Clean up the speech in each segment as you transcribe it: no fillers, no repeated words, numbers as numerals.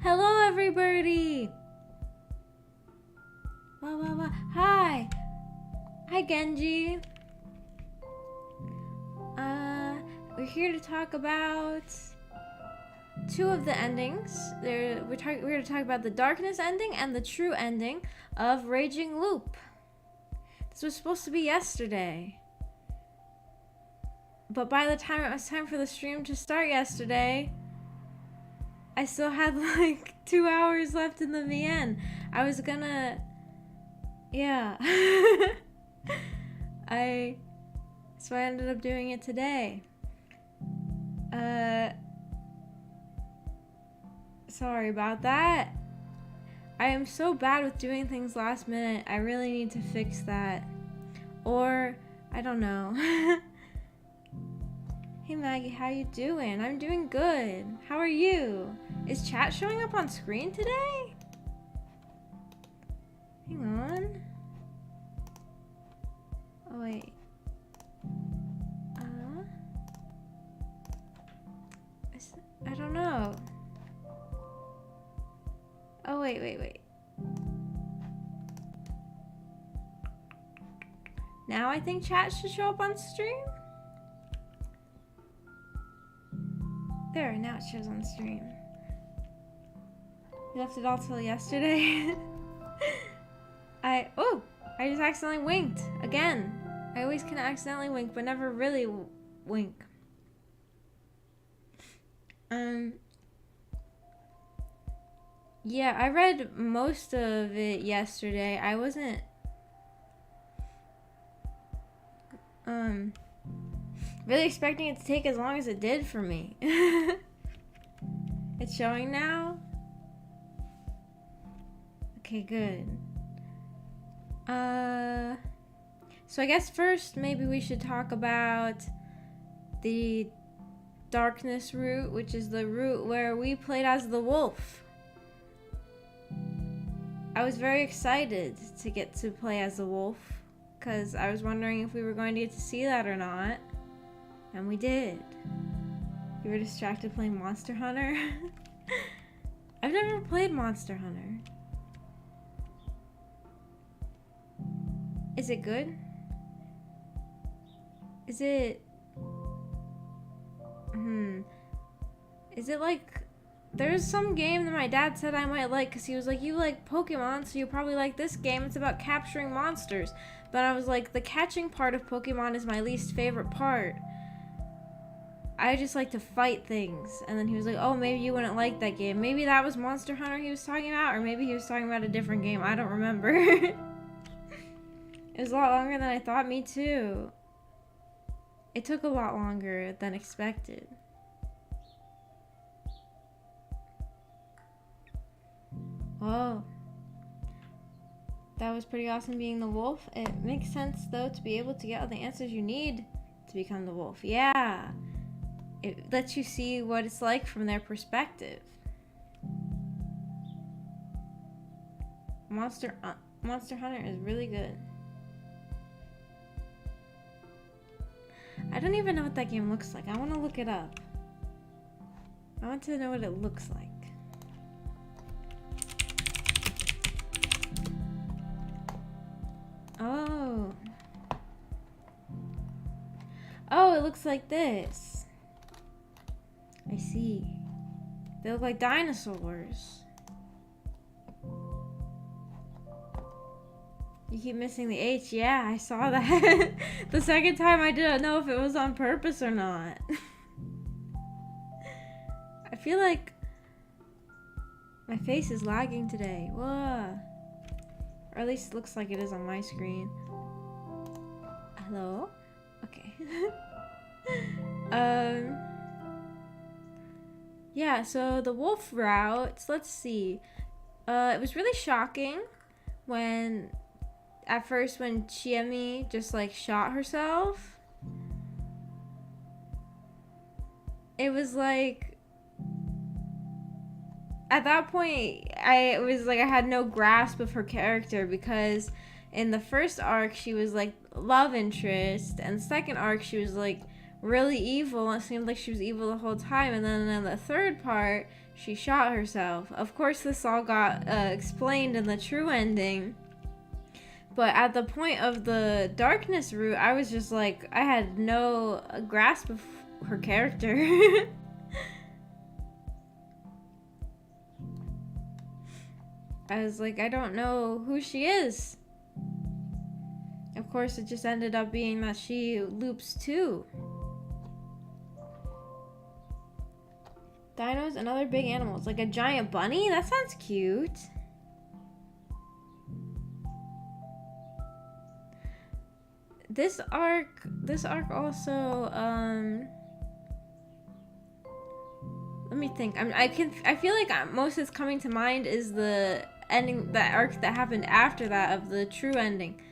Hello, everybody! Wow. Hi! Hi, Genji! We're here to talk about two of the endings. We're going to talk about the darkness ending and the true ending of rei-jin-g-lu-p. This was supposed to be yesterday. But by the time it was time for the stream to start yesterday, I still had like 2 hours left in the VN. I was gonna... Yeah. So I ended up doing it today. Sorry about that. I am so bad with doing things last minute. I really need to fix that. Or, I don't know. Hey Maggie, how you doing? I'm doing good. How are you? Is chat showing up on screen today? Hang on. Oh wait. I don't know. Oh wait. Now I think chat should show up on stream? There, now it shows on stream. You left it all till yesterday. I just accidentally winked again. I always can accidentally wink, but never really wink. Yeah, I read most of it yesterday. I wasn't really expecting it to take as long as it did for me. It's showing now? Okay, good. So I guess first maybe we should talk about the darkness route, which is the route where we played as the wolf. I was very excited to get to play as the wolf because I was wondering if we were going to get to see that or not. And we did. You were distracted playing Monster Hunter? I've never played Monster Hunter. Is it good? Is it like... There's some game that my dad said I might like because he was like, you like Pokemon, so you'll probably like this game. It's about capturing monsters. But I was like, the catching part of Pokemon is my least favorite part. I just like to fight things. And then he was like, oh, maybe you wouldn't like that game. Maybe that was Monster Hunter he was talking about, or maybe he was talking about a different game. I don't remember. It was a lot longer than I thought. Me too. It took a lot longer than expected. Oh, that was pretty awesome being the wolf. It makes sense though to be able to get all the answers you need to become the wolf. Yeah, it lets you see what it's like from their perspective. Monster Hunter is really good. I don't even know what that game looks like. I want to look it up. I want to know what it looks like. Oh, it looks like this. I see. They look like dinosaurs. You keep missing the H. Yeah, I saw that. The second time I didn't know if it was on purpose or not. I feel like my face is lagging today. Whoa. Or at least it looks like it is on my screen. Hello? Okay. Yeah, so the wolf route, let's see. It was really shocking when Chiemi just like shot herself. It was like, at that point, I had no grasp of her character because in the first arc she was like love interest, and second arc she was like really evil. It seemed like she was evil the whole time. And then in the third part, she shot herself. Of course, this all got explained in the true ending. But at the point of the darkness route, I was just like, I had no grasp of her character. I was like, I don't know who she is. Of course, it just ended up being that she loops too. Dinos and other big animals, like a giant bunny? That sounds cute. This arc also, let me think. I feel like most that's coming to mind is the ending, that arc that happened after that of the true ending.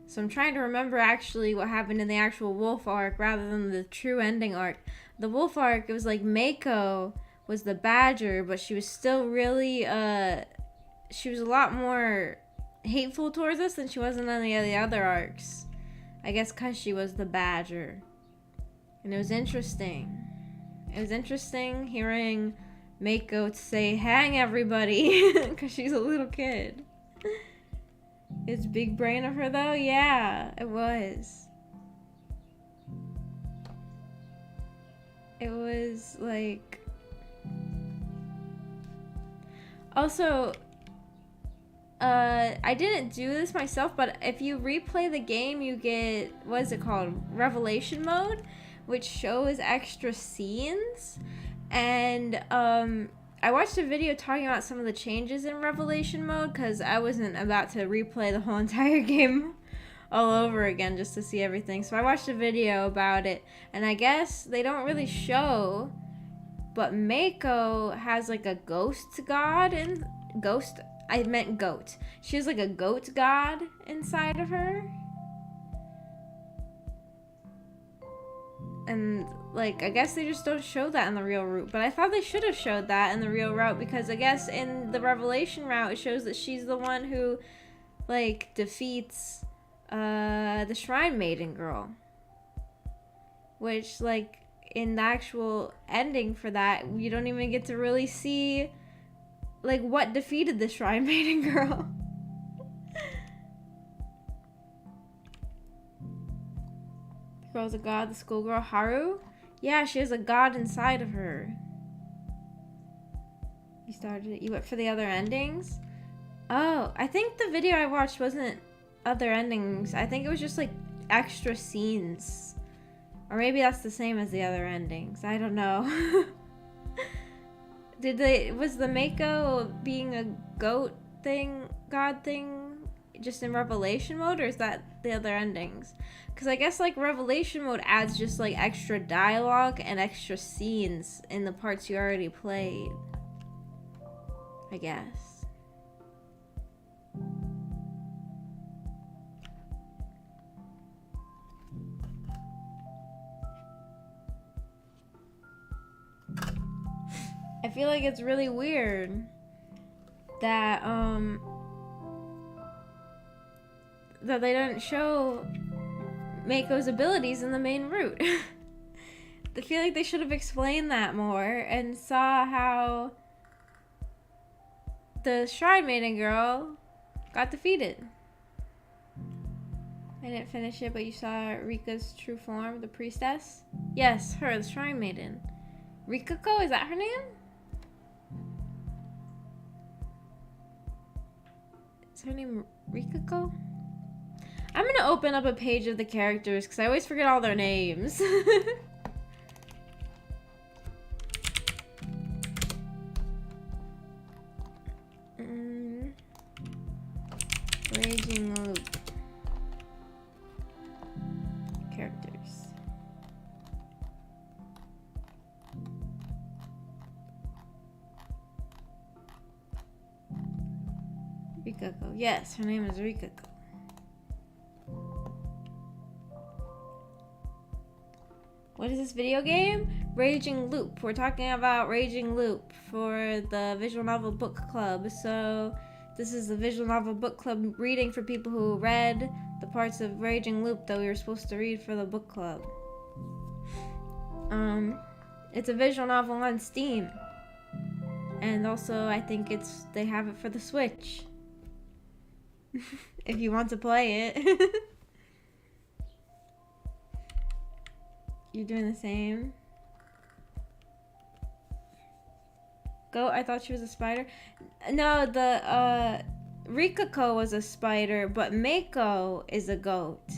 So I'm trying to remember actually what happened in the actual wolf arc rather than the true ending arc. The wolf arc, it was like Mako was the badger, but she was still really, she was a lot more hateful towards us than she was in any of the other arcs. I guess because she was the badger. And it was interesting. It was interesting hearing Mako say, "Hang everybody," because she's a little kid. It's big brain of her though? Yeah, it was. It was like... Also, I didn't do this myself, but if you replay the game, you get, what is it called? Revelation mode, which shows extra scenes. And I watched a video talking about some of the changes in Revelation mode because I wasn't about to replay the whole entire game all over again just to see everything. So I watched a video about it, and I guess they don't really show, but Mako has like a ghost god and ghost. I meant goat. She has like a goat god inside of her. And like, I guess they just don't show that in the real route, but I thought they should have showed that in the real route, because I guess in the Revelation route it shows that she's the one who like defeats the Shrine Maiden girl, which like in the actual ending for that, you don't even get to really see like what defeated the Shrine Maiden girl. The girl's a god, the schoolgirl Haru? Yeah, she has a god inside of her. You started it. You went for the other endings? Oh, I think the video I watched wasn't other endings. I think it was just like extra scenes. Or maybe that's the same as the other endings. I don't know. Was the Mako being a goat thing, god thing, just in Revelation mode, or is that the other endings? Because I guess like Revelation mode adds just like extra dialogue and extra scenes in the parts you already played, I guess. I feel like it's really weird that that they didn't show Mako's abilities in the main route. I feel like they should have explained that more and saw how the Shrine Maiden girl got defeated. I didn't finish it, but you saw Rika's true form, the priestess? Yes, her, the Shrine Maiden. Rikako, is that her name? Is her name Rikako? I'm gonna open up a page of the characters because I always forget all their names. Rei-jin-g-lu-p. Characters. Rikako. Yes, her name is Rikako. What is this video game? Rei-jin-g-lu-p. We're talking about rei-jin-g-lu-p for the visual novel book club. So this is the visual novel book club reading for people who read the parts of rei-jin-g-lu-p that we were supposed to read for the book club. It's a visual novel on Steam. And also, I think they have it for the Switch. If you want to play it. You're doing the same. Goat, I thought she was a spider. No, the Rikako was a spider, but Mako is a goat.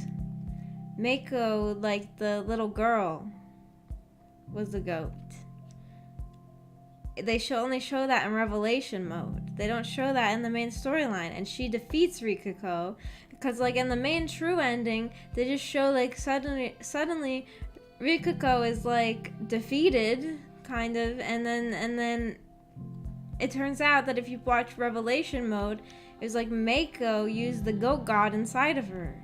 Mako, like the little girl, was a goat. They only show that in Revelation mode. They don't show that in the main storyline. And she defeats Rikako. Because, like, in the main true ending, they just show, like, suddenly Rikako is, like, defeated, kind of. And then it turns out that if you watch Revelation mode, it was like Mako used the goat god inside of her.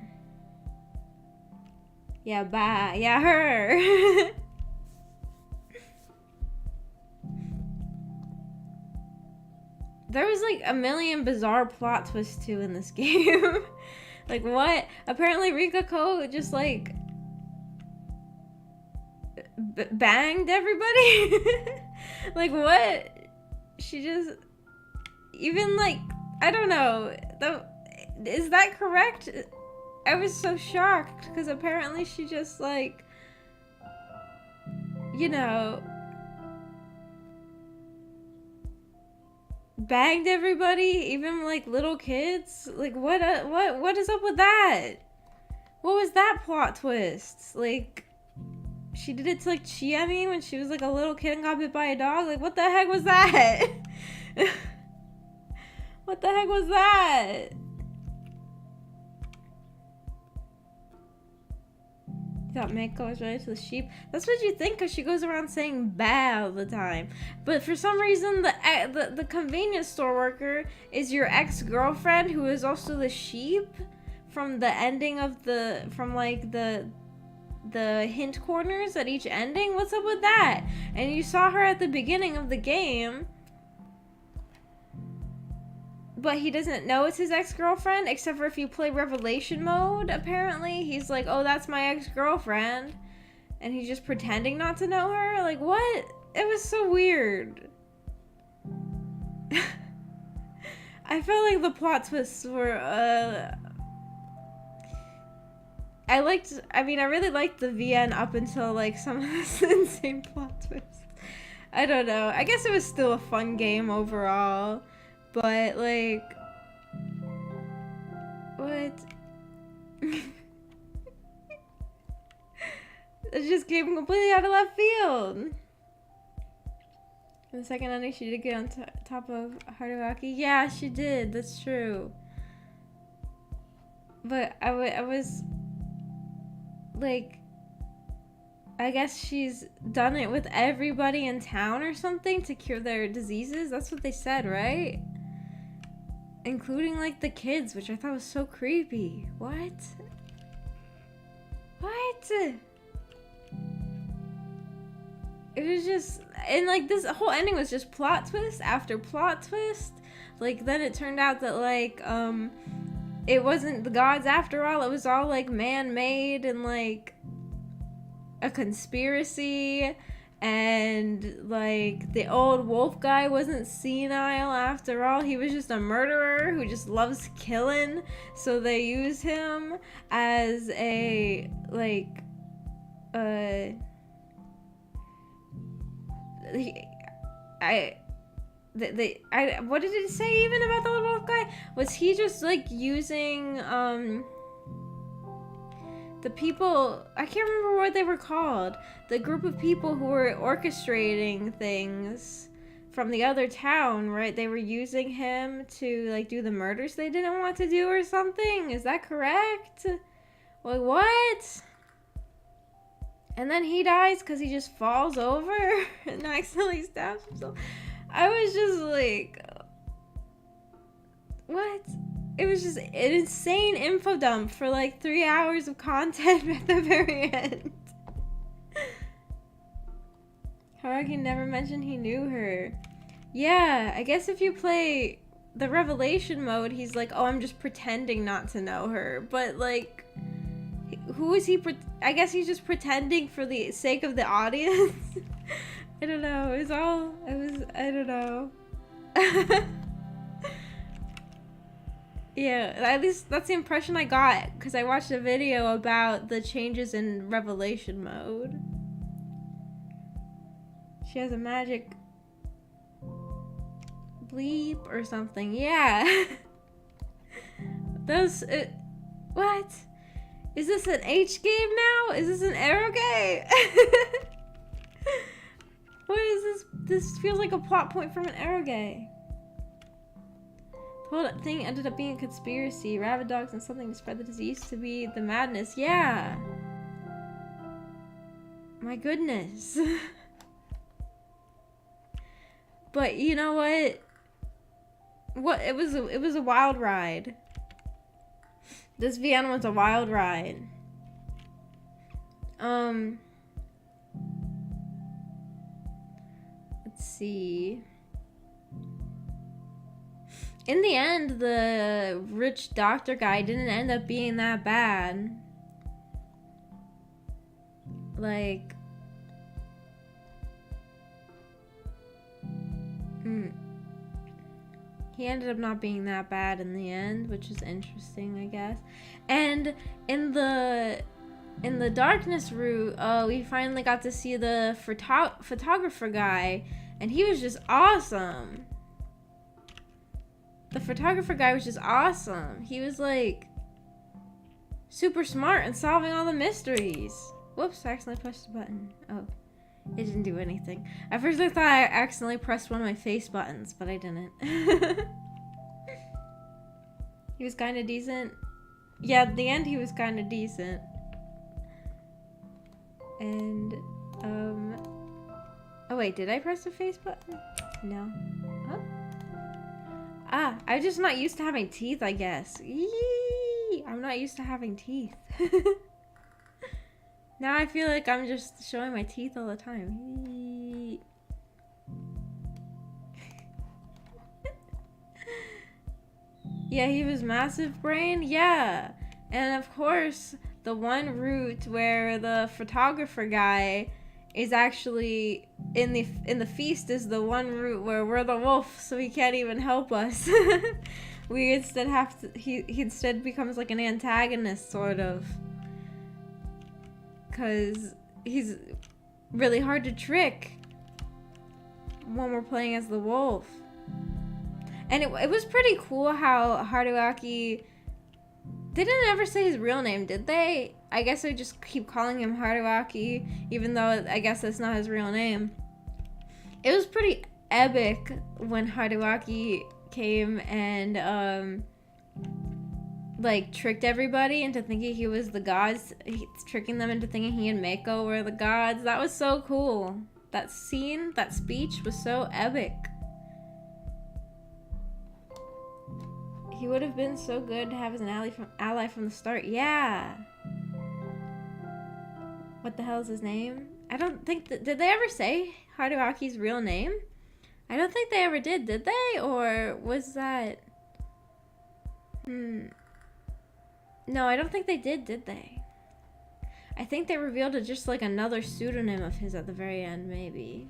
Yeah, yeah, her. There was like a million bizarre plot twists too in this game. Like what? Apparently Rikako just like banged everybody. Like what? She just even like I don't know. Is that correct? I was so shocked because apparently she just like, you know, banged everybody, even like little kids. Like what is up with that? What was that plot twist? Like she did it to like Chiemi when she was like a little kid and got bit by a dog. Like what the heck was that? What the heck was that? You thought Mako was related to the sheep? That's what you think, because she goes around saying "ba" all the time. But for some reason, the convenience store worker is your ex-girlfriend, who is also the sheep from the ending of from the hint corners at each ending. What's up with that? And you saw her at the beginning of the game. But he doesn't know it's his ex-girlfriend, except for if you play Revelation mode, apparently. He's like, oh, that's my ex-girlfriend. And he's just pretending not to know her? Like, what? It was so weird. I felt like the plot twists were, I really liked the VN up until, like, some of this insane plot twists. I don't know. I guess it was still a fun game overall. But, like, what? It just came completely out of left field. In the second ending, she did get on top of Haruaki. Yeah, she did. That's true. But I was, like, I guess she's done it with everybody in town or something to cure their diseases. That's what they said, right? Including, like, the kids, which I thought was so creepy. What? What? It was just... And, like, this whole ending was just plot twist after plot twist. Like, then it turned out that, like, it wasn't the gods after all. It was all, like, man-made and, like, a conspiracy. And, like, the old wolf guy wasn't senile after all. He was just a murderer who just loves killing. So they use him as a, like, what did it say even about the old wolf guy? Was he just, like, using, the people, I can't remember what they were called. The group of people who were orchestrating things from the other town, right? They were using him to, like, do the murders they didn't want to do or something. Is that correct? Like, what? And then he dies because he just falls over and accidentally stabs himself. I was just like, what? It was just an insane info dump for like 3 hours of content at the very end. Haruki never mentioned he knew her. Yeah, I guess if you play the Revelation mode, he's like, oh, I'm just pretending not to know her. But like, Who is he? I guess he's just pretending for the sake of the audience. I don't know. I don't know. Yeah, at least that's the impression I got because I watched a video about the changes in Revelation mode. She has a magic bleep or something. Yeah. What? Is this an H game now? Is this an arrow game? What is this? This feels like a plot point from an arrow game. The whole thing ended up being a conspiracy. Rabid dogs and something to spread the disease to be the madness. Yeah. My goodness. But you know what? It was a wild ride. This Vienna was a wild ride. Let's see. In the end, the rich doctor guy didn't end up being that bad. Like, he ended up not being that bad in the end, which is interesting, I guess. And in the darkness route, we finally got to see the photographer guy, and he was just awesome. The photographer guy was just awesome. He was like super smart and solving all the mysteries. Whoops, I accidentally pressed the button. Oh, it didn't do anything. At first I thought I accidentally pressed one of my face buttons, but I didn't. He was kind of decent. Yeah, at the end he was kind of decent. And, oh wait, did I press the face button? No. Huh? Ah, I'm just not used to having teeth, I guess. Eee! I'm not used to having teeth. Now I feel like I'm just showing my teeth all the time. Eee! Yeah, he was massive brain. Yeah. And of course, the one route where the photographer guy is actually in the feast is the one route where we're the wolf, so he can't even help us. We instead have to he instead becomes like an antagonist sort of, cuz he's really hard to trick when we're playing as the wolf. And it was pretty cool how Haruaki, they didn't ever say his real name, did they? I guess they just keep calling him Haruaki, even though I guess that's not his real name. It was pretty epic when Haruaki came and, like, tricked everybody into thinking he was the gods, tricking them into thinking he and Mako were the gods. That was so cool. That scene, that speech was so epic. He would have been so good to have as an ally from the start. Yeah. What the hell is his name? I don't think did they ever say Haruaki's real name? I don't think they ever did they? Or was that... No, I don't think they did they? I think they revealed it just like another pseudonym of his at the very end, maybe.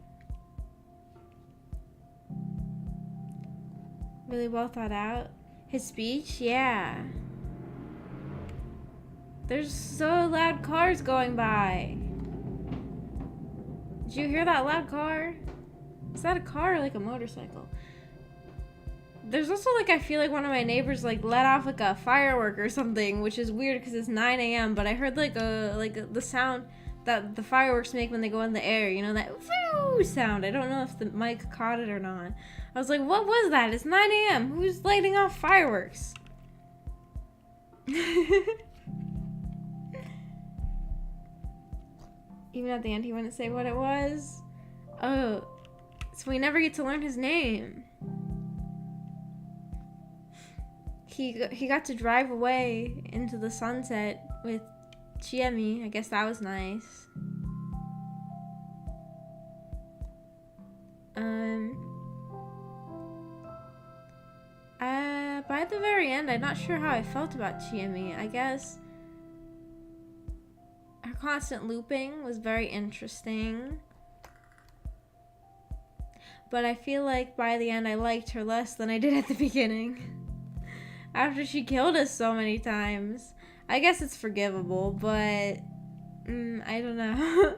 Really well thought out. His speech? Yeah. There's so loud cars going by. Did you hear that loud car? Is that a car or like a motorcycle? There's also like, I feel like one of my neighbors like let off like a firework or something, which is weird because it's 9 a.m. But I heard the sound that the fireworks make when they go in the air. You know, that woo sound. I don't know if the mic caught it or not. I was like, what was that? It's 9 a.m. Who's lighting off fireworks? Even at the end, he wouldn't say what it was. Oh, so we never get to learn his name. He got to drive away into the sunset with Chiemi. I guess that was nice. By the very end, I'm not sure how I felt about Chiemi. I guess her constant looping was very interesting. But I feel like by the end I liked her less than I did at the beginning. After she killed us so many times. I guess it's forgivable, but I don't know.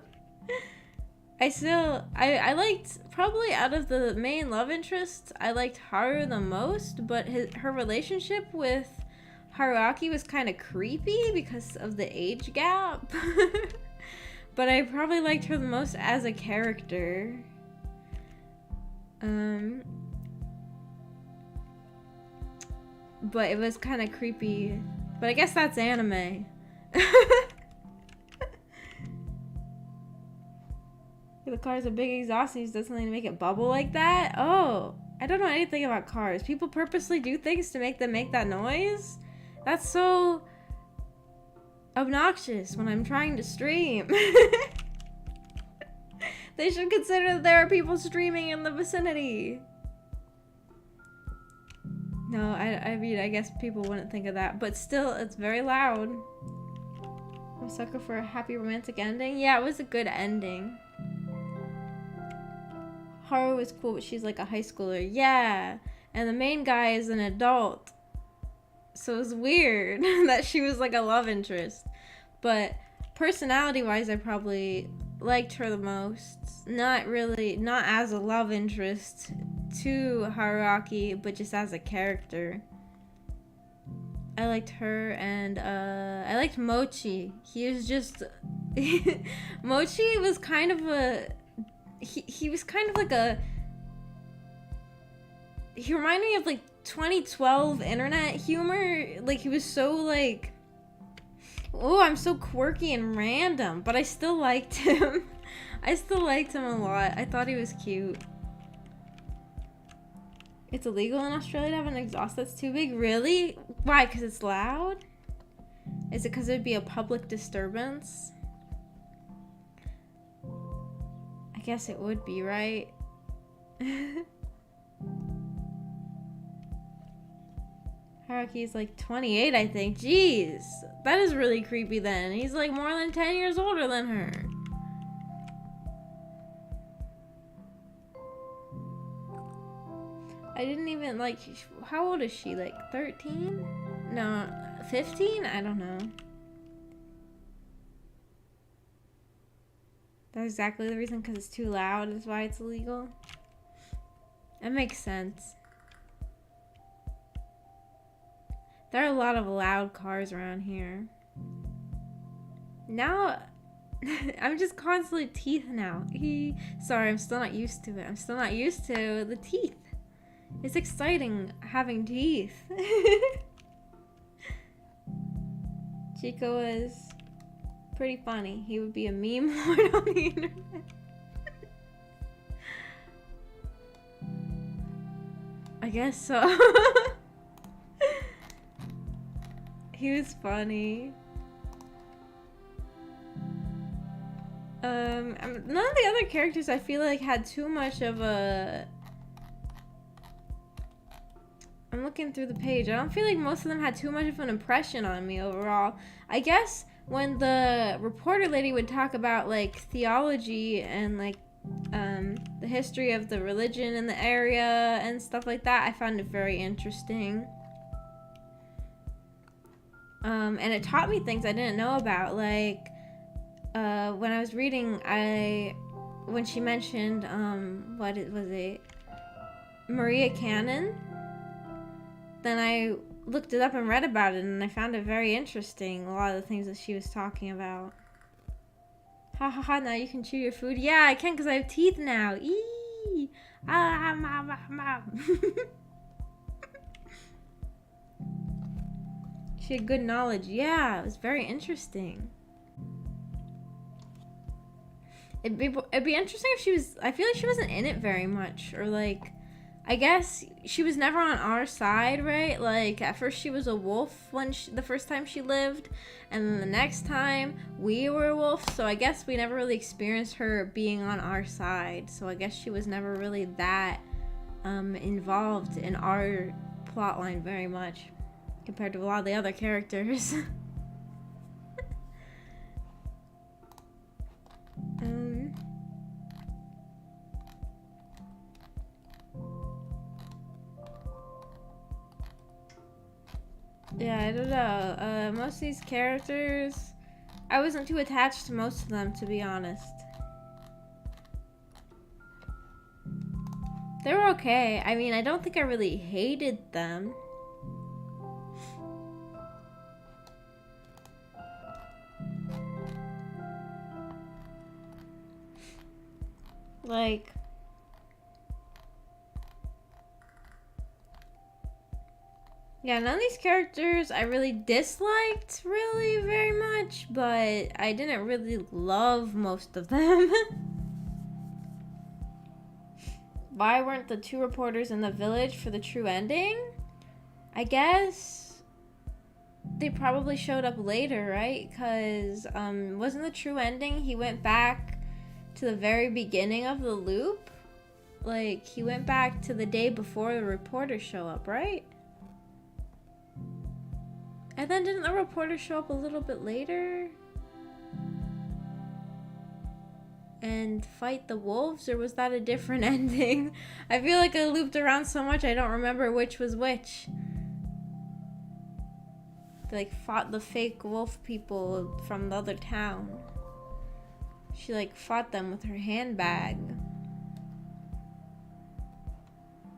I liked, probably out of the main love interests, I liked Haru the most, but her relationship with Haruaki was kind of creepy because of the age gap. But I probably liked her the most as a character. But it was kind of creepy. But I guess that's anime. The car's a big exhaust and he does something to make it bubble like that? Oh, I don't know anything about cars. People purposely do things to make them make that noise? That's so obnoxious when I'm trying to stream. They should consider that there are people streaming in the vicinity. No, I mean, I guess people wouldn't think of that, but still, it's very loud. I'm a sucker for a happy romantic ending. Yeah, it was a good ending. Haru is cool, but she's like a high schooler. Yeah, and the main guy is an adult. So it's weird that she was like a love interest. But personality-wise, I probably liked her the most. Not as a love interest to Haruaki, but just as a character. I liked her, and I liked Mochi. He was just Mochi was kind of a he was kind of like a he reminded me of like 2012 internet humor. Like he was so like, oh, I'm so quirky and random, but I still liked him. I still liked him a lot. I thought he was cute. It's illegal in Australia to have an exhaust that's too big? Really? Why? Because it's loud? Is it because it'd be a public disturbance? I guess it would be, right? Haruki's like 28, I think. Jeez. That is really creepy then. He's like more than 10 years older than her. I didn't even like, how old is she? Like 13? No, 15? I don't know. That's exactly the reason, because it's too loud is why it's illegal. That makes sense. There are a lot of loud cars around here. Now, I'm just constantly teeth now. Sorry, I'm still not used to it. I'm still not used to the teeth. It's exciting having teeth. Chico was pretty funny. He would be a meme lord on the internet. I guess so. He was funny. None of the other characters I feel like had too much of a... I'm looking through the page. I don't feel like most of them had too much of an impression on me overall. I guess when the reporter lady would talk about like theology and like the history of the religion in the area and stuff like that, I found it very interesting. And it taught me things I didn't know about. Like when I was reading, when she mentioned what was it, Maria Cannon. Then I looked it up and read about it, and I found it very interesting, a lot of the things that she was talking about. Ha ha ha, now you can chew your food? Yeah, I can because I have teeth now. Eee! Ah, ma. She had good knowledge. Yeah, it was very interesting. It'd be interesting if she was... I feel like she wasn't in it very much, or like... I guess she was never on our side, right? Like, at first she was a wolf the first time she lived, and then the next time we were a wolf, so I guess we never really experienced her being on our side, so I guess she was never really that involved in our plotline very much, compared to a lot of the other characters. Yeah, I don't know. Most of these characters, I wasn't too attached to most of them, to be honest. They were okay. I mean, I don't think I really hated them. Like, yeah, none of these characters I really disliked really very much, but I didn't really love most of them. Why weren't the two reporters in the village for the true ending? I guess they probably showed up later, right? Because wasn't the true ending he went back to the very beginning of the loop? Like, he went back to the day before the reporters show up, right? And then didn't the reporter show up a little bit later? And fight the wolves, or was that a different ending? I feel like I looped around so much I don't remember which was which. They like fought the fake wolf people from the other town. She like fought them with her handbag.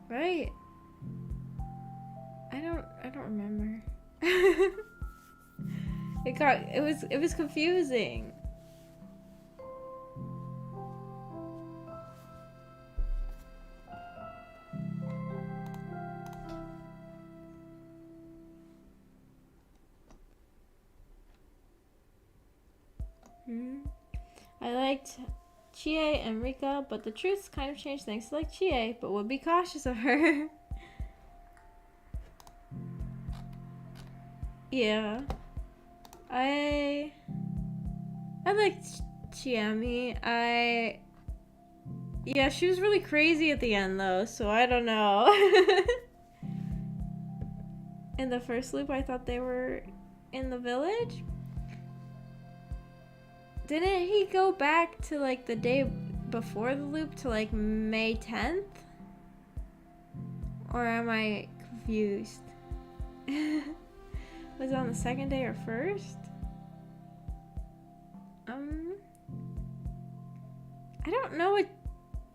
Right? I don't remember. It was confusing. I liked Chie and Rika, but the truth's kind of changed things. I like Chie, but would be cautious of her. Yeah. I liked Chiemi. Yeah, she was really crazy at the end though, so I don't know. In the first loop, I thought they were in the village. Didn't he go back to like the day before the loop to like May 10th? Or am I confused? Was it on the second day or first? I don't know what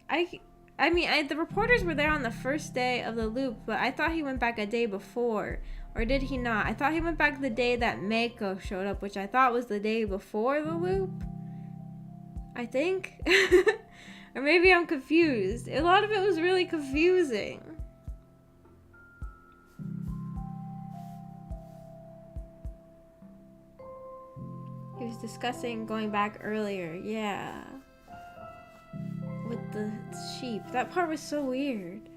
I mean, the reporters were there on the first day of the loop, but I thought he went back a day before. Or did he not? I thought he went back the day that Mako showed up, which I thought was the day before the loop. I think. Or maybe I'm confused. A lot of it was really confusing. He was discussing going back earlier. Yeah. With the sheep. That part was so weird.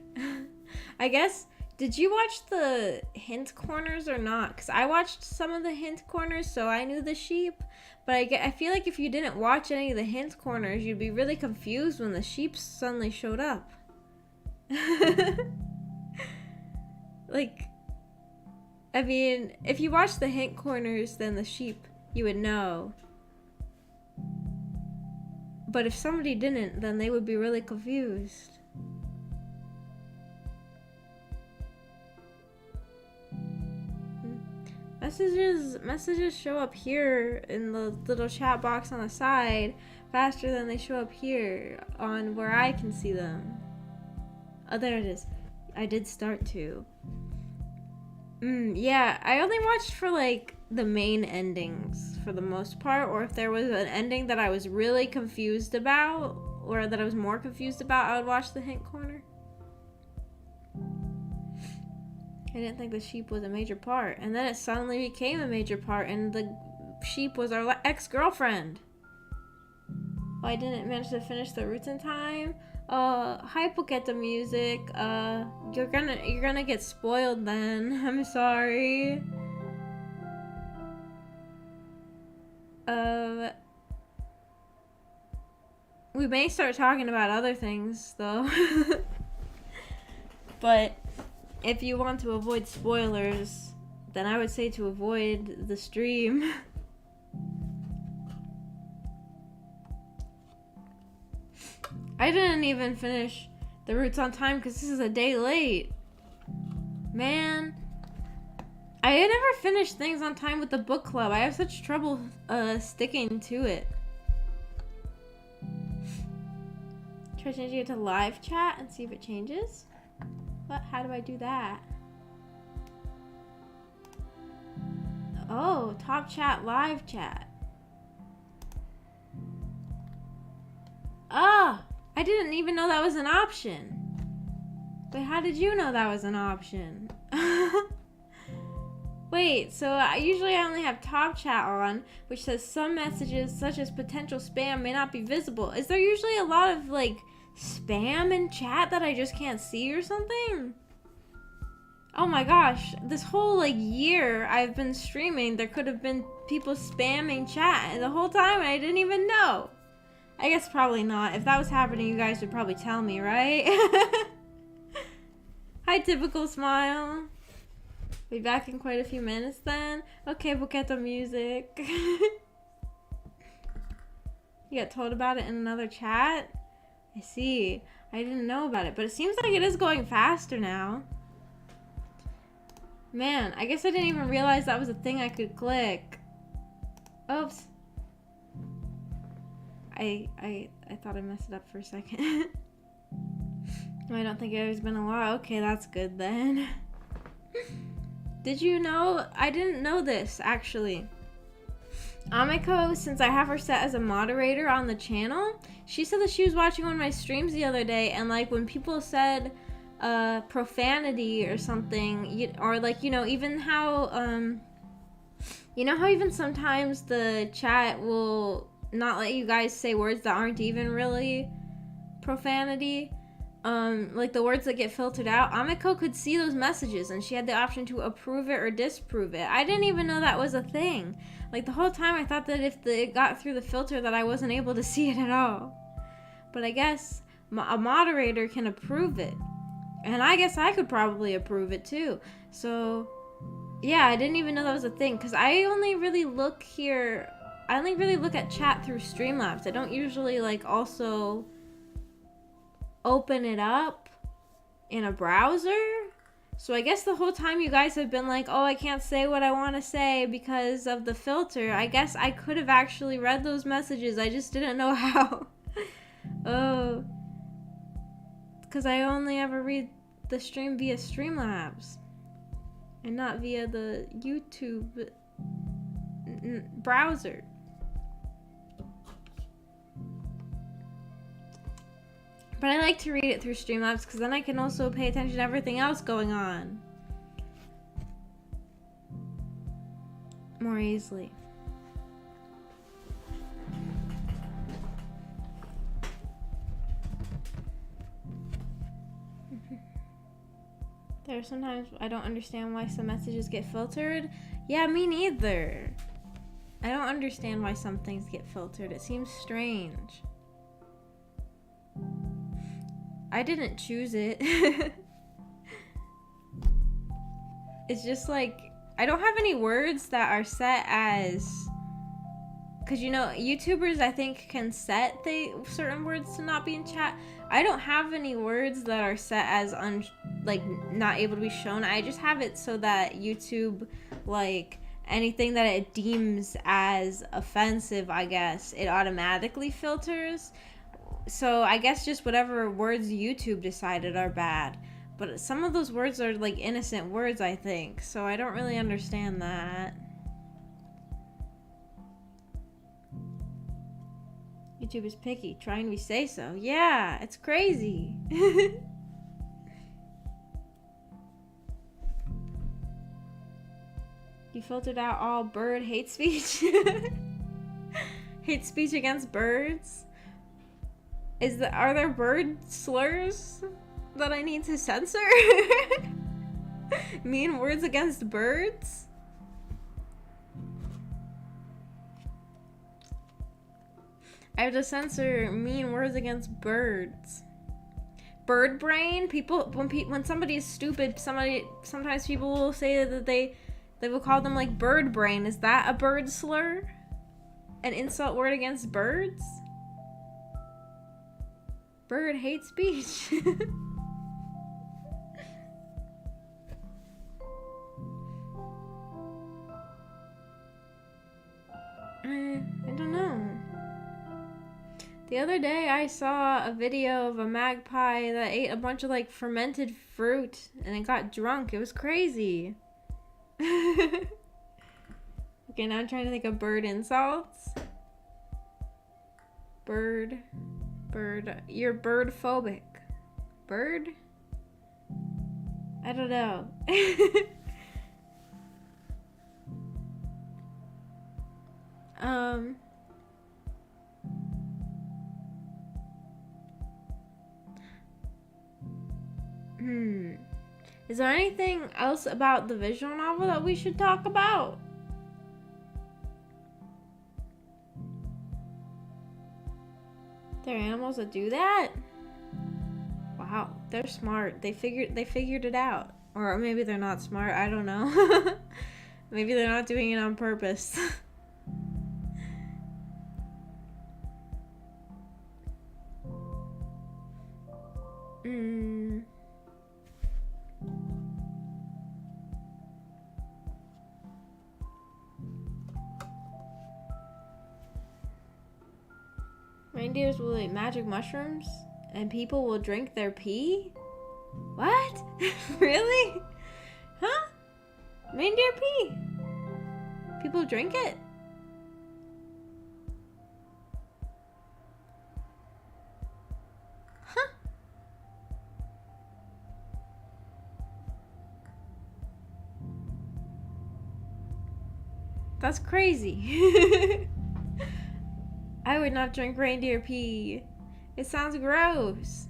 I guess... Did you watch the hint corners or not? Because I watched some of the hint corners, so I knew the sheep. But I feel like if you didn't watch any of the hint corners, you'd be really confused when the sheep suddenly showed up. Like, I mean, if you watched the hint corners, then the sheep, you would know. But if somebody didn't, then they would be really confused. Messages show up here in the little chat box on the side faster than they show up here on where I can see them. Oh, there it is. I did start to. Yeah, I only watched for like the main endings for the most part, or if there was an ending that I was really confused about, or that I was more confused about, I would watch the hint corner. I didn't think the sheep was a major part. And then it suddenly became a major part, and the sheep was our ex-girlfriend. Oh, I didn't manage to finish the routes in time. Hi, Poketa Music. You're gonna get spoiled then. I'm sorry. We may start talking about other things, though. But... if you want to avoid spoilers, then I would say to avoid the stream. I didn't even finish the routes on time because this is a day late. Man, I never finish things on time with the book club. I have such trouble sticking to it. Try changing it to live chat and see if it changes. What? How do I do that? Oh, top chat, live chat. Oh, I didn't even know that was an option. Wait, how did you know that was an option? Wait, so usually I only have top chat on, which says some messages such as potential spam may not be visible. Is there usually a lot of like spam in chat that I just can't see or something? Oh my gosh, this whole like year I've been streaming, there could have been people spamming chat and the whole time and I didn't even know. I guess probably not. If that was happening, you guys would probably tell me, right? Hi, typical smile. Be back in quite a few minutes then. Okay, Bookclub music. You got told about it in another chat? I see. I didn't know about it, but it seems like it is going faster now. Man, I guess I didn't even realize that was a thing I could click. Oops. I thought I messed it up for a second. I don't think there's been a lot. Okay, that's good then. Did you know? I didn't know this, actually. Amiko, since I have her set as a moderator on the channel, she said that she was watching one of my streams the other day, and like when people said profanity or something, or like, you know, even how you know how even sometimes the chat will not let you guys say words that aren't even really profanity, like the words that get filtered out. Amiko could see those messages and she had the option to approve it or disapprove it. I didn't even know that was a thing. Like the whole time I thought that if it got through the filter that I wasn't able to see it at all. But I guess a moderator can approve it. And I guess I could probably approve it too. So yeah, I didn't even know that was a thing, because I only really look here, I only really look at chat through Streamlabs. I don't usually like also open it up in a browser. So I guess the whole time you guys have been like, oh, I can't say what I want to say because of the filter. I guess I could have actually read those messages. I just didn't know how. Oh, because I only ever read the stream via Streamlabs and not via the YouTube browser. But I like to read it through Streamlabs because then I can also pay attention to everything else going on more easily. There are sometimes I don't understand why some messages get filtered. Yeah, me neither. I don't understand why some things get filtered. It seems strange. I didn't choose it. It's just like, I don't have any words that are set as, because you know, YouTubers I think can set certain words to not be in chat. I don't have any words that are set as like not able to be shown. I just have it so that YouTube, like anything that it deems as offensive, I guess, it automatically filters. So I guess just whatever words YouTube decided are bad. But some of those words are like innocent words, I think. So I don't really understand that. YouTube is picky, trying to say so. Yeah, it's crazy. You filtered out all bird hate speech? Hate speech against birds? Are there bird slurs that I need to censor? Mean words against birds? I have to censor mean words against birds. Bird brain? People, when somebody is stupid, sometimes people will say that they will call them like bird brain. Is that a bird slur? An insult word against birds? Bird hate speech. I don't know. The other day I saw a video of a magpie that ate a bunch of like fermented fruit and it got drunk. It was crazy. Okay, now I'm trying to think of bird insults. Bird. You're bird phobic. Bird? I don't know. Is there anything else about the visual novel that we should talk about? There are animals that do that? Wow, they're smart. They figured it out. Or maybe they're not smart, I don't know. Maybe they're not doing it on purpose. Reindeers will eat magic mushrooms and people will drink their pee? What? Really? Huh? Reindeer pee? People drink it? Huh? That's crazy. I would not drink reindeer pee. It sounds gross.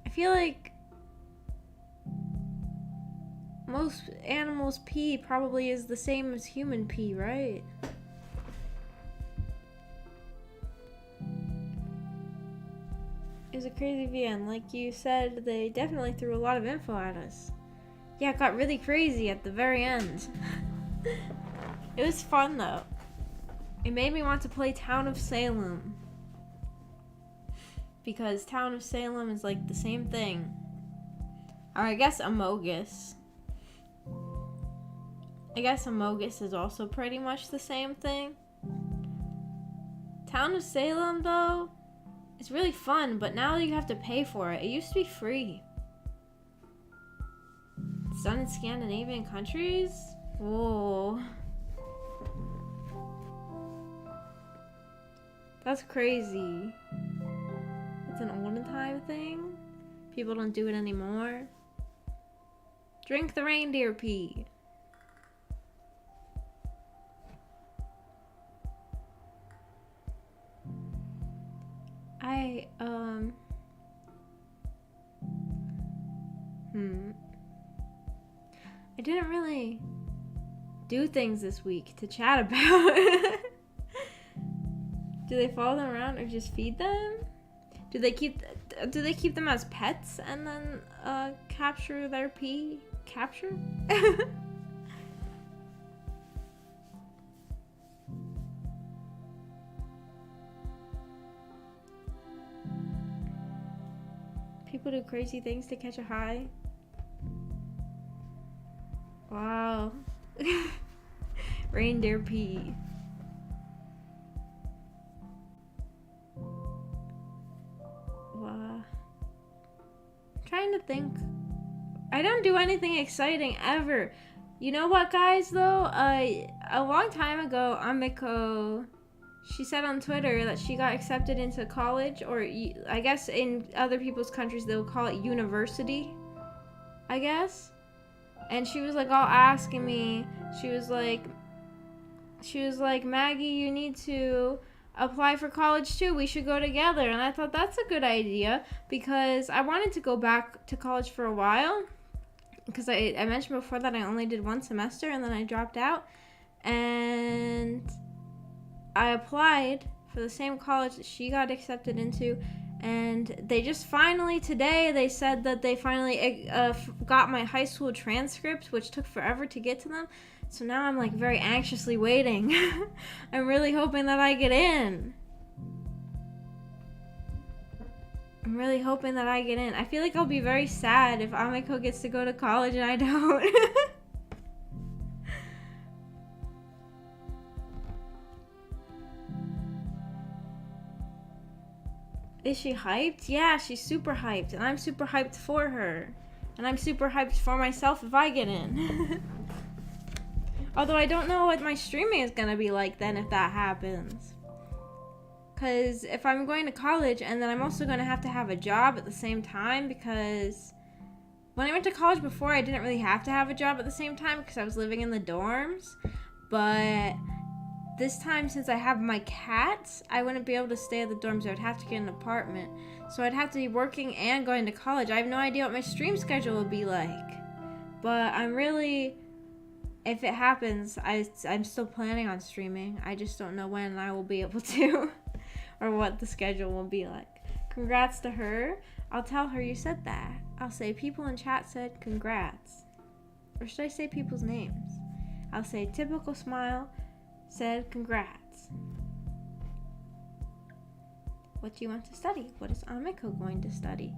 I feel like most animals' pee probably is the same as human pee, right? It was a crazy VN. Like you said, they definitely threw a lot of info at us. Yeah, it got really crazy at the very end. It was fun though. It made me want to play Town of Salem. Because Town of Salem is like the same thing. Or I guess Amogus. I guess Amogus is also pretty much the same thing. Town of Salem though, it's really fun, but now you have to pay for it. It used to be free. It's done in Scandinavian countries? Whoa. That's crazy. It's an olden time thing. People don't do it anymore. Drink the reindeer pee. I didn't really do things this week to chat about. Do they follow them around or just feed them? Do they keep them as pets and then capture their pee? Capture? People do crazy things to catch a high. Wow. Reindeer pee. Wow. I'm trying to think. I don't do anything exciting ever. You know what, guys, though? A long time ago, Amiko, she said on Twitter that she got accepted into college, or I guess in other people's countries they'll call it university, I guess. And she was like all asking me, she was like, Maggie, you need to apply for college too. We should go together. And I thought that's a good idea because I wanted to go back to college for a while. Because I mentioned before that I only did one semester and then I dropped out. And I applied for the same college that she got accepted into. And they just finally, today, they said that they finally got my high school transcript, which took forever to get to them. So now I'm like very anxiously waiting. I'm really hoping that I get in. I'm really hoping that I get in. I feel like I'll be very sad if Amiko gets to go to college and I don't. Is she hyped? Yeah, she's super hyped, and I'm super hyped for her. And I'm super hyped for myself if I get in. Although I don't know what my streaming is gonna be like then if that happens. Because if I'm going to college and then I'm also gonna have to have a job at the same time, because when I went to college before I didn't really have to have a job at the same time because I was living in the dorms. But this time, since I have my cats, I wouldn't be able to stay at the dorms. I would have to get an apartment. So I'd have to be working and going to college. I have no idea what my stream schedule would be like. But I'm really, if it happens, I'm still planning on streaming. I just don't know when I will be able to or what the schedule will be like. Congrats to her. I'll tell her you said that. I'll say people in chat said congrats. Or should I say people's names? I'll say typical smile said congrats. What do you want to study? What is Amiko going to study?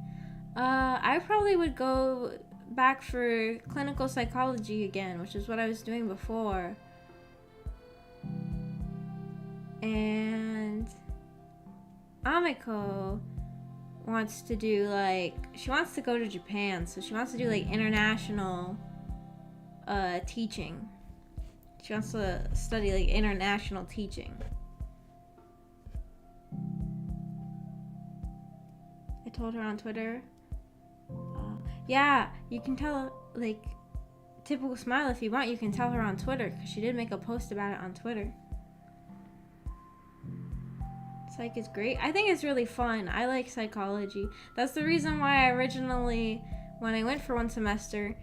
I probably would go back for clinical psychology again, which is what I was doing before. And Amiko wants to do she wants to go to Japan, so she wants to do international teaching. She wants to study international teaching. I told her on Twitter. Yeah, you can tell typical smile if you want. You can tell her on Twitter because she did make a post about it on Twitter. Psych is great. I think it's really fun. I like psychology. That's the reason why I originally, when I went for one semester,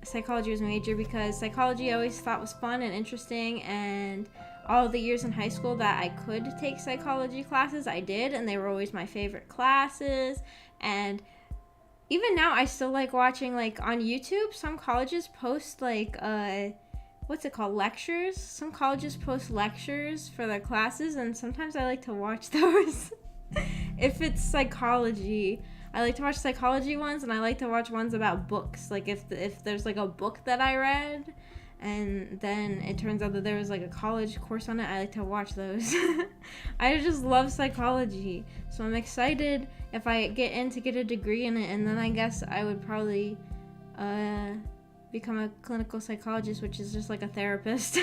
psychology was major, because psychology I always thought was fun and interesting, and all the years in high school that I could take psychology classes, I did, and they were always my favorite classes. And even now I still like watching on YouTube, some colleges post what's it called, lectures. Some colleges post lectures for their classes, and sometimes I like to watch those. If it's psychology, I like to watch psychology ones, and I like to watch ones about books. If there's a book that I read, and then it turns out that there was a college course on it, I like to watch those. I just love psychology, so I'm excited if I get a degree in it, and then I guess I would probably become a clinical psychologist, which is just like a therapist.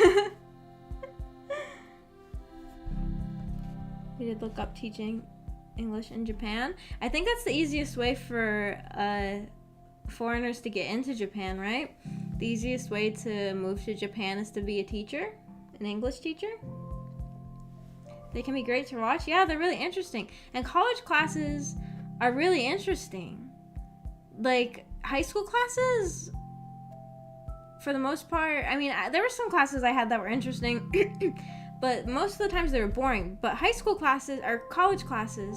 We did look up teaching English in Japan. I think that's the easiest way for foreigners to get into Japan, right? The easiest way to move to Japan is to be a teacher, an English teacher. They can be great to watch. Yeah, they're really interesting. And college classes are really interesting. High school classes, for the most part, I mean, there were some classes I had that were interesting, but most of the times they were boring. But high school classes, or college classes,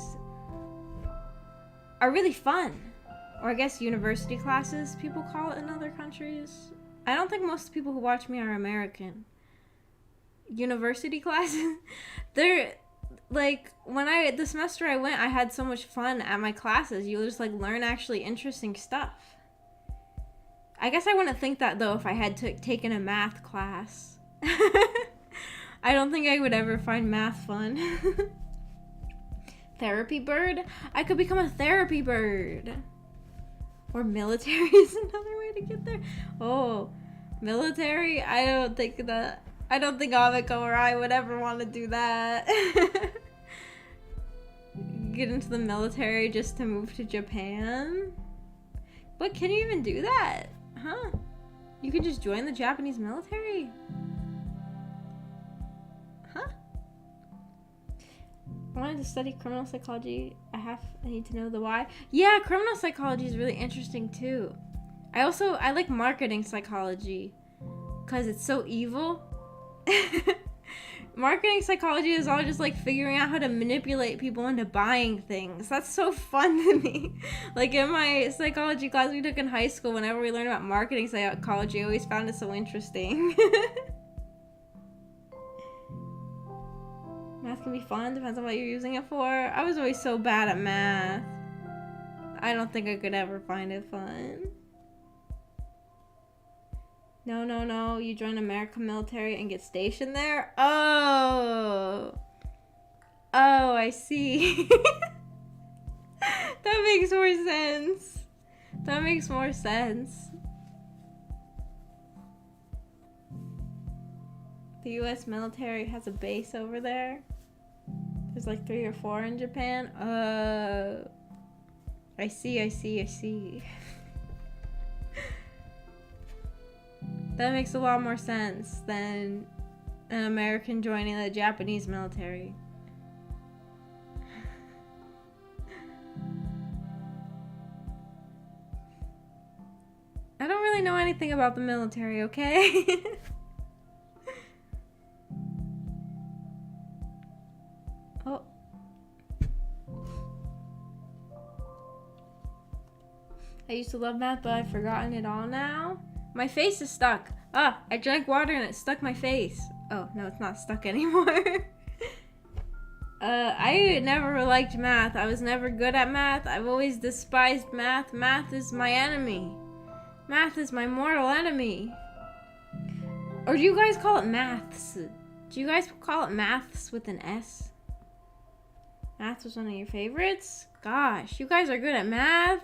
are really fun. Or I guess university classes, people call it in other countries. I don't think most people who watch me are American. University classes, they're the semester I went, I had so much fun at my classes. You'll just learn actually interesting stuff. I guess I wouldn't think that though if I had taken a math class. I don't think I would ever find math fun. Therapy bird? I could become a therapy bird. Or military is another way to get there. Oh, military? I don't think Amiko or I would ever want to do that. Get into the military just to move to Japan? But can you even do that? Huh? You can just join the Japanese military? Huh? I wanted to study criminal psychology. I need to know the why. Yeah, criminal psychology is really interesting too. I like marketing psychology because it's so evil. Marketing psychology is all just figuring out how to manipulate people into buying things. That's so fun to me. In my psychology class we took in high school, whenever we learned about marketing psychology, I always found it so interesting. Math can be fun, depends on what you're using it for. I was always so bad at math. I don't think I could ever find it fun. No, you join American military and get stationed there? Oh, I see. makes more sense. That makes more sense. The US military has a base over there. There's like 3 or 4 in Japan. I see. That makes a lot more sense than an American joining the Japanese military. I don't really know anything about the military, okay? Oh. I used to love math, but I've forgotten it all now. My face is stuck. Ah, I drank water and it stuck my face. Oh, no, it's not stuck anymore. I never liked math. I was never good at math. I've always despised math. Math is my enemy. Math is my mortal enemy. Or do you guys call it maths? Do you guys call it maths with an S? Math was one of your favorites? Gosh, you guys are good at math.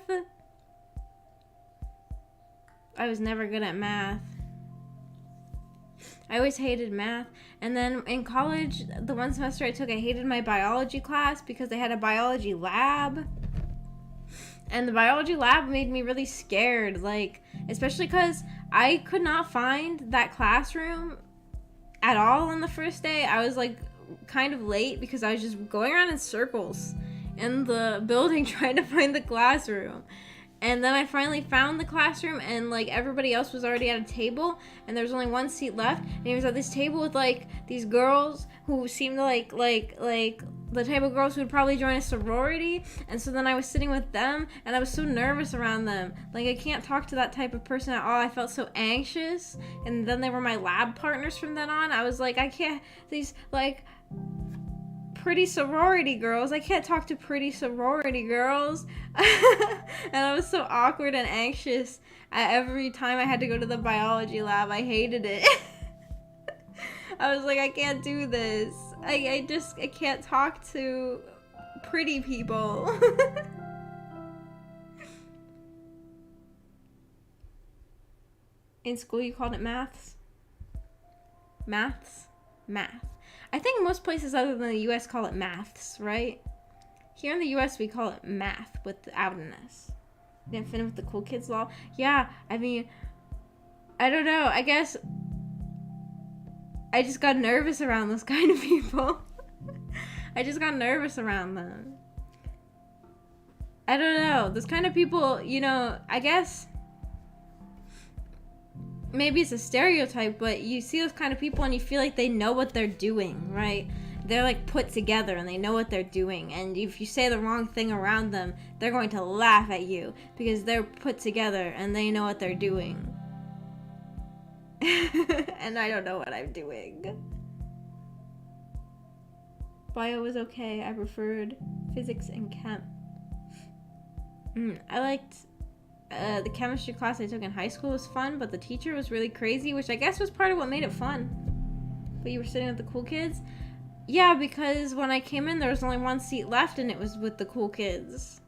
I was never good at math. I always hated math. And then in college, the one semester I took, I hated my biology class because they had a biology lab. And the biology lab made me really scared, like, especially because I could not find that classroom at all on the first day. I was like kind of late because I was just going around in circles in the building trying to find the classroom. And then I finally found the classroom, and like everybody else was already at a table, and there was only one seat left. And he was at this table with like these girls who seemed like the type of girls who would probably join a sorority. And so then I was sitting with them, and I was so nervous around them. Like, I can't talk to that type of person at all. I felt so anxious. And then they were my lab partners from then on. I was like, I can't, these like pretty sorority girls, I can't talk to pretty sorority girls. And I was so awkward and anxious every time I had to go to the biology lab. I hated it. I was like, I can't do this. I can't talk to pretty people. In school, you called it maths? Maths? Math. I think most places other than the US call it maths, right? Here in the US, we call it math without an S. Didn't fit in with the cool kids law. Yeah, I mean, I don't know. I guess I just got nervous around those kind of people. I just got nervous around them. I don't know. Those kind of people, you know, I guess maybe it's a stereotype, but you see those kind of people and you feel like they know what they're doing, right? They're like put together and they know what they're doing. And if you say the wrong thing around them, they're going to laugh at you because they're put together and they know what they're doing. And I don't know what I'm doing. Bio was okay. I preferred physics and chem. I liked the chemistry class I took in high school was fun, but the teacher was really crazy, which I guess was part of what made it fun. But you were sitting with the cool kids? Yeah, because when I came in, there was only one seat left, and it was with the cool kids.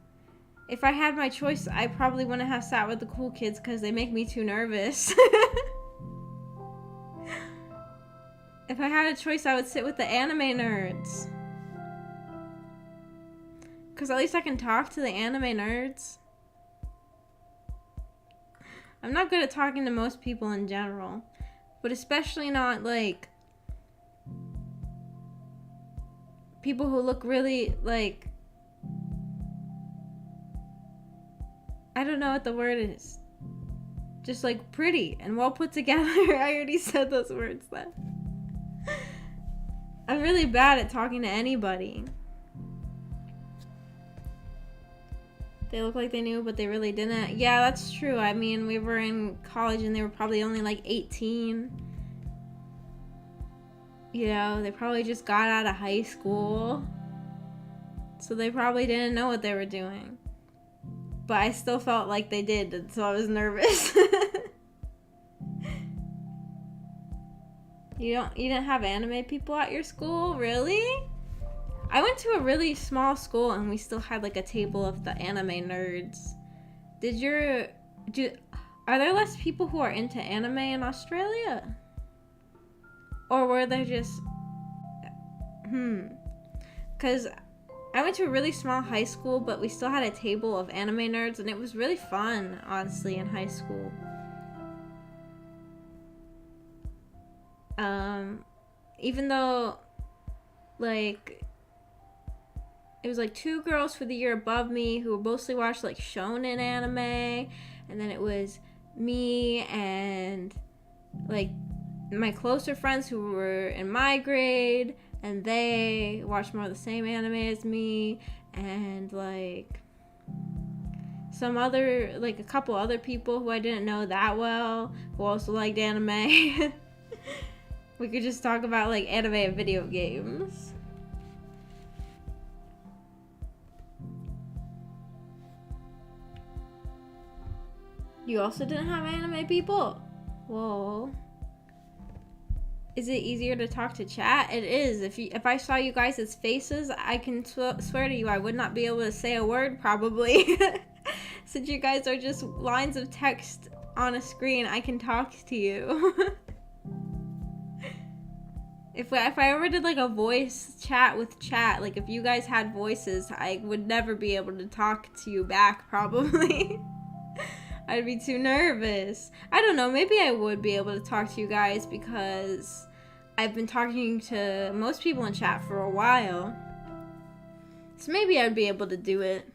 If I had my choice, I probably wouldn't have sat with the cool kids because they make me too nervous. If I had a choice, I would sit with the anime nerds. Because at least I can talk to the anime nerds. I'm not good at talking to most people in general. But especially not, like, people who look really, like, I don't know what the word is. Just, like, pretty and well put together. I already said those words then. I'm really bad at talking to anybody. They look like they knew, but they really didn't. Yeah, that's true. I mean, we were in college and they were probably only like 18. You know, they probably just got out of high school. So they probably didn't know what they were doing. But I still felt like they did, so I was nervous. You didn't have anime people at your school? Really? I went to a really small school and we still had like a table of the anime nerds. Are there less people who are into anime in Australia? Or were there just... Because I went to a really small high school, but we still had a table of anime nerds, and it was really fun, honestly, in high school. Even though, like, it was like 2 girls for the year above me who mostly watched like shonen anime, and then it was me and like my closer friends who were in my grade, and they watched more of the same anime as me, and like a couple other people who I didn't know that well who also liked anime. We could just talk about like anime and video games. You also didn't have anime people? Whoa. Is it easier to talk to chat? It is. If I saw you guys' faces, I can swear to you I would not be able to say a word probably. Since you guys are just lines of text on a screen, I can talk to you. If I ever did like a voice chat with chat, like if you guys had voices, I would never be able to talk to you back probably. I'd be too nervous. I don't know, maybe I would be able to talk to you guys because I've been talking to most people in chat for a while. So maybe I'd be able to do it.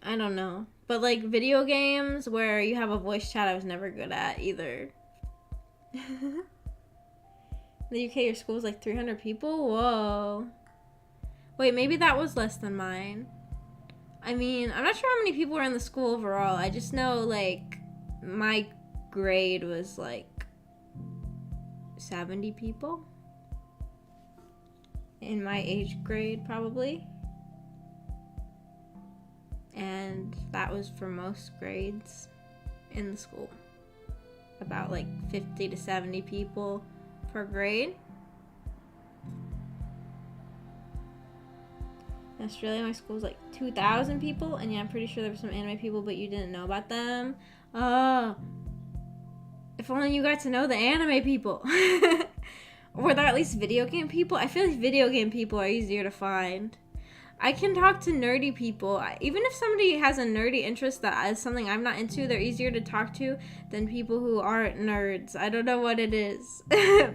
I don't know. But like video games where you have a voice chat, I was never good at either. In the UK, your school's like 300 people? Whoa. Wait, maybe that was less than mine. I mean, I'm not sure how many people were in the school overall. I just know, like, my grade was, like, 70 people. In my age grade, probably. And that was for most grades in the school. About, like, 50 to 70 people per grade. In Australia, my school was like 2,000 people, and yeah, I'm pretty sure there were some anime people, but you didn't know about them. If only you got to know the anime people. Or there at least video game people. I feel like video game people are easier to find. I can talk to nerdy people. Even if somebody has a nerdy interest that is something I'm not into, they're easier to talk to than people who aren't nerds. I don't know what it is.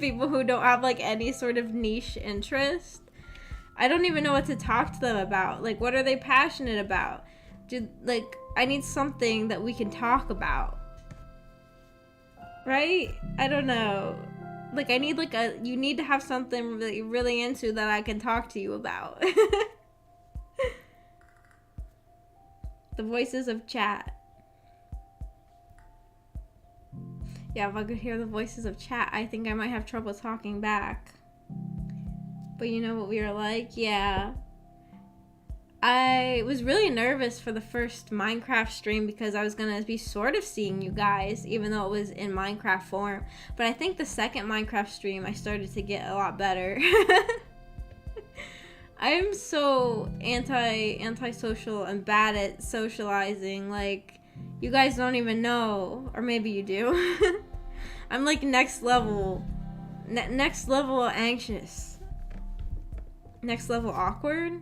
People who don't have like any sort of niche interest. I don't even know what to talk to them about. Like, what are they passionate about? I need something that we can talk about. Right? I don't know. Like, I need you need to have something that you're really into that I can talk to you about. The voices of chat. Yeah, if I could hear the voices of chat, I think I might have trouble talking back. But you know what we were like? Yeah. I was really nervous for the first Minecraft stream because I was going to be sort of seeing you guys, even though it was in Minecraft form. But I think the second Minecraft stream, I started to get a lot better. I am so antisocial and bad at socializing. Like, you guys don't even know. Or maybe you do. I'm like next level anxious. Next level awkward.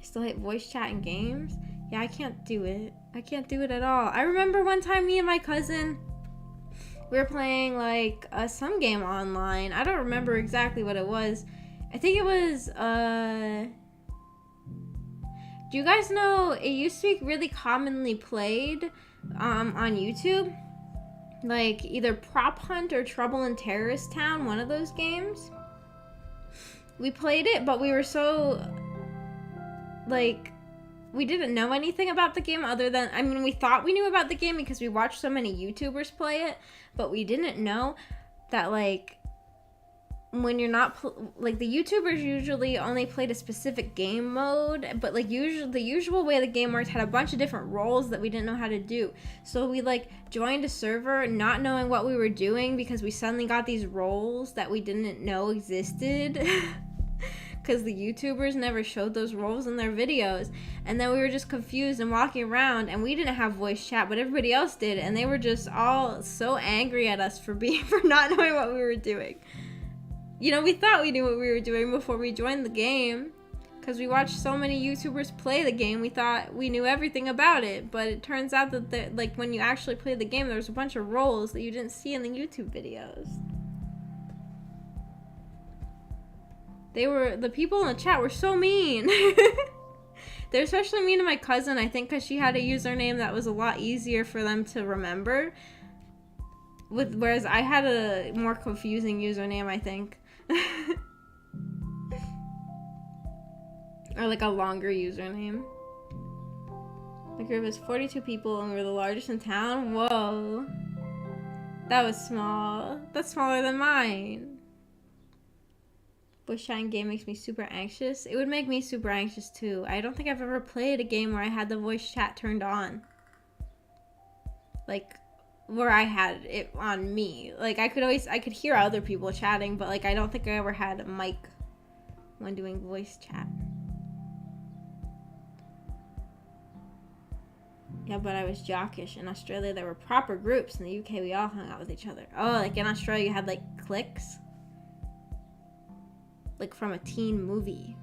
I still hate voice chat in games. Yeah, I can't do it. I can't do it at all. I remember one time me and my cousin, we were playing like some game online. I don't remember exactly what it was. I think it was, do you guys know, it used to be really commonly played on YouTube? Like either Prop Hunt or Trouble in Terrorist Town, one of those games. We played it, but we were so, like, we didn't know anything about the game other than, I mean, we thought we knew about the game because we watched so many YouTubers play it, but we didn't know that, like, when you're not like the YouTubers usually only played a specific game mode, but like usually the usual way the game worked had a bunch of different roles that we didn't know how to do. So we like joined a server not knowing what we were doing because we suddenly got these roles that we didn't know existed. Because the YouTubers never showed those roles in their videos, and then we were just confused and walking around, and we didn't have voice chat, but everybody else did, and they were just all so angry at us for not knowing what we were doing. You know, we thought we knew what we were doing before we joined the game, because we watched so many YouTubers play the game. We thought we knew everything about it, but it turns out that like when you actually play the game, there's a bunch of roles that you didn't see in the YouTube videos. The people in the chat were so mean. They're especially mean to my cousin, I think, because she had a username that was a lot easier for them to remember. Whereas I had a more confusing username, I think. Or like a longer username. My group is 42 people and we're the largest in town. Whoa. That was small. That's smaller than mine. Voice chatting game makes me super anxious. It would make me super anxious too. I don't think I've ever played a game where I had the voice chat turned on. Like, where I had it on me. Like, I could hear other people chatting, but like, I don't think I ever had a mic when doing voice chat. Yeah, but I was jockish. In Australia, there were proper groups. In the UK, we all hung out with each other. Oh, like in Australia, you had like cliques. Like from a teen movie.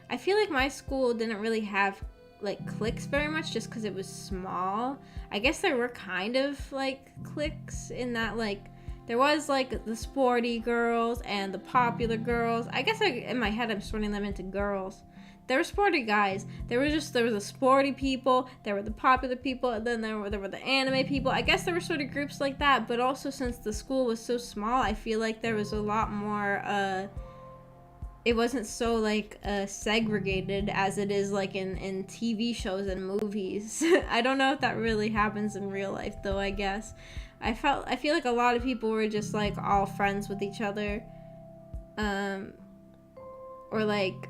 I feel like my school didn't really have like cliques very much just because it was small. I guess there were kind of like cliques in that like there was like the sporty girls and the popular girls. I guess in my head I'm sorting them into girls. There were sporty guys. There was the sporty people, there were the popular people, and then there were the anime people. I guess there were sort of groups like that, but also since the school was so small, I feel like there was a lot more it wasn't so like segregated as it is like in TV shows and movies. I don't know if that really happens in real life though, I guess. I feel like a lot of people were just like all friends with each other. Or like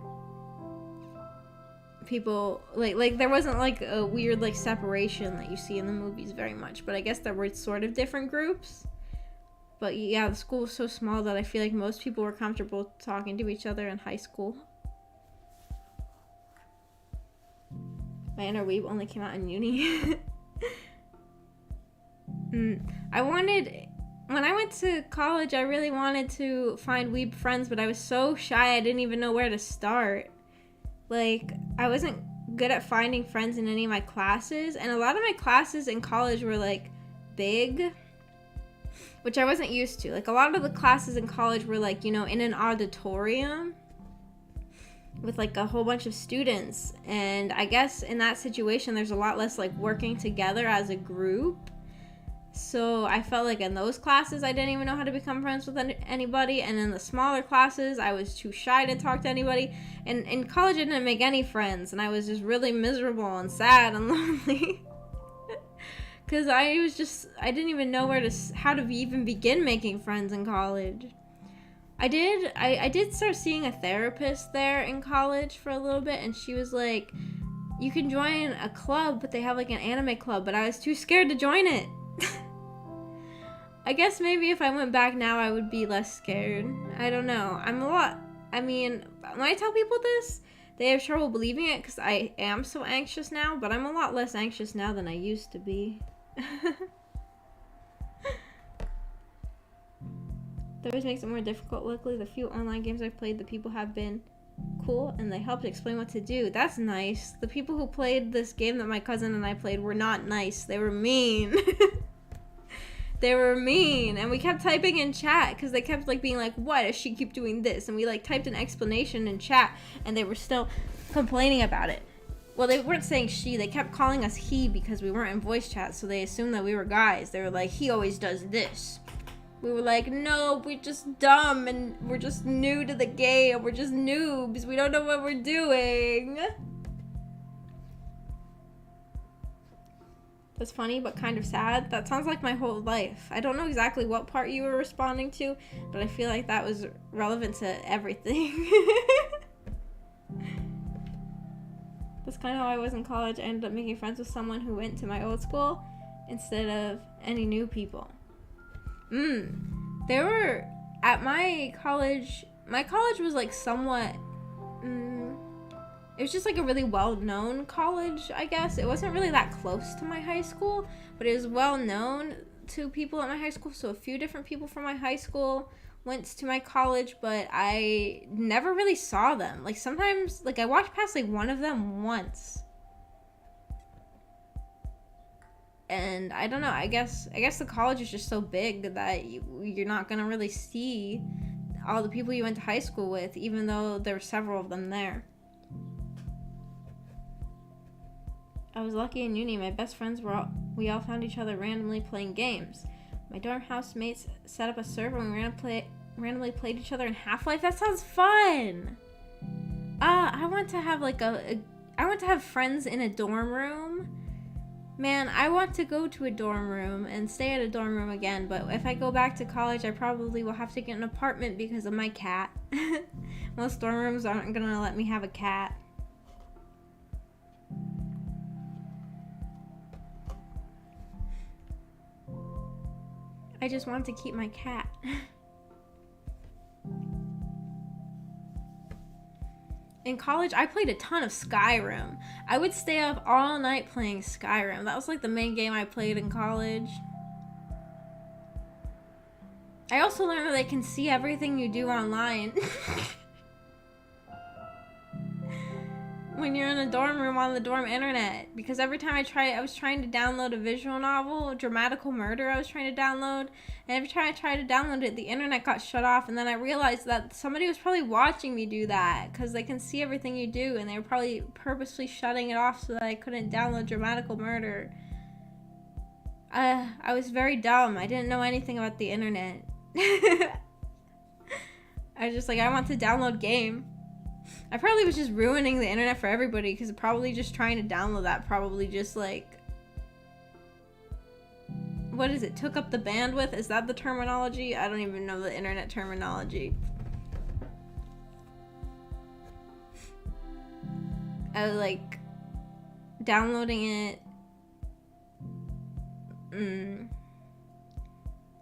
people like there wasn't like a weird like separation that you see in the movies very much, but I guess there were sort of different groups. But yeah, the school was so small that I feel like most people were comfortable talking to each other in high school. My inner weeb only came out in uni. When I went to college, I really wanted to find weeb friends, but I was so shy I didn't even know where to start. Like, I wasn't good at finding friends in any of my classes, and a lot of my classes in college were like big, which I wasn't used to. Like, a lot of the classes in college were like, you know, in an auditorium with like a whole bunch of students, and I guess in that situation there's a lot less like working together as a group. So I felt like in those classes I didn't even know how to become friends with anybody, and in the smaller classes I was too shy to talk to anybody, and in college I didn't make any friends, and I was just really miserable and sad and lonely. Because I didn't even know how to even begin making friends in college. I did start seeing a therapist there in college for a little bit, and she was like, you can join a club, but they have like an anime club, but I was too scared to join it. I guess maybe if I went back now, I would be less scared. I don't know. I mean, when I tell people this, they have trouble believing it because I am so anxious now, but I'm a lot less anxious now than I used to be. That always makes it more difficult. Luckily, the few online games I've played, the people have been cool and they helped explain what to do. That's nice. The people who played this game that my cousin and I played were not nice. They were mean. They were mean, and we kept typing in chat because they kept like being like, why does she keep doing this? And we like typed an explanation in chat, and they were still complaining about it. Well, they weren't saying she, they kept calling us he because we weren't in voice chat, so they assumed that we were guys. They were like, he always does this. We were like, no, we're just dumb and we're just new to the game. We're just noobs. We don't know what we're doing. That's funny, but kind of sad. That sounds like my whole life. I don't know exactly what part you were responding to, but I feel like that was relevant to everything. That's kind of how I was in college. I ended up making friends with someone who went to my old school instead of any new people. There were, at my college was like somewhat, it was just like a really well-known college, I guess. It wasn't really that close to my high school, but it was well-known to people at my high school. So a few different people from my high school went to my college, but I never really saw them. Like sometimes, like I walked past like one of them once. And I don't know, I guess the college is just so big that you're not gonna really see all the people you went to high school with, even though there were several of them there. I was lucky in uni. My best friends we all found each other randomly playing games. My dorm housemates set up a server and we randomly played each other in Half-Life. That sounds fun! I want to have like I want to have friends in a dorm room. Man, I want to go to a dorm room and stay at a dorm room again, but if I go back to college, I probably will have to get an apartment because of my cat. Most dorm rooms aren't gonna let me have a cat. I just want to keep my cat. In college, I played a ton of Skyrim. I would stay up all night playing Skyrim. That was like the main game I played in college. I also learned that they can see everything you do online. When you're in a dorm room on the dorm internet. Because every time I was trying to download a visual novel, Dramatical Murder I was trying to download, and every time I tried to download it, the internet got shut off, and then I realized that somebody was probably watching me do that, because they can see everything you do, and they were probably purposely shutting it off so that I couldn't download Dramatical Murder. I was very dumb. I didn't know anything about the internet. I was just like, I want to download game. I probably was just ruining the internet for everybody, because probably just trying to download that probably just like, what is it, took up the bandwidth? Is that the terminology? I don't even know the internet terminology. I was like downloading it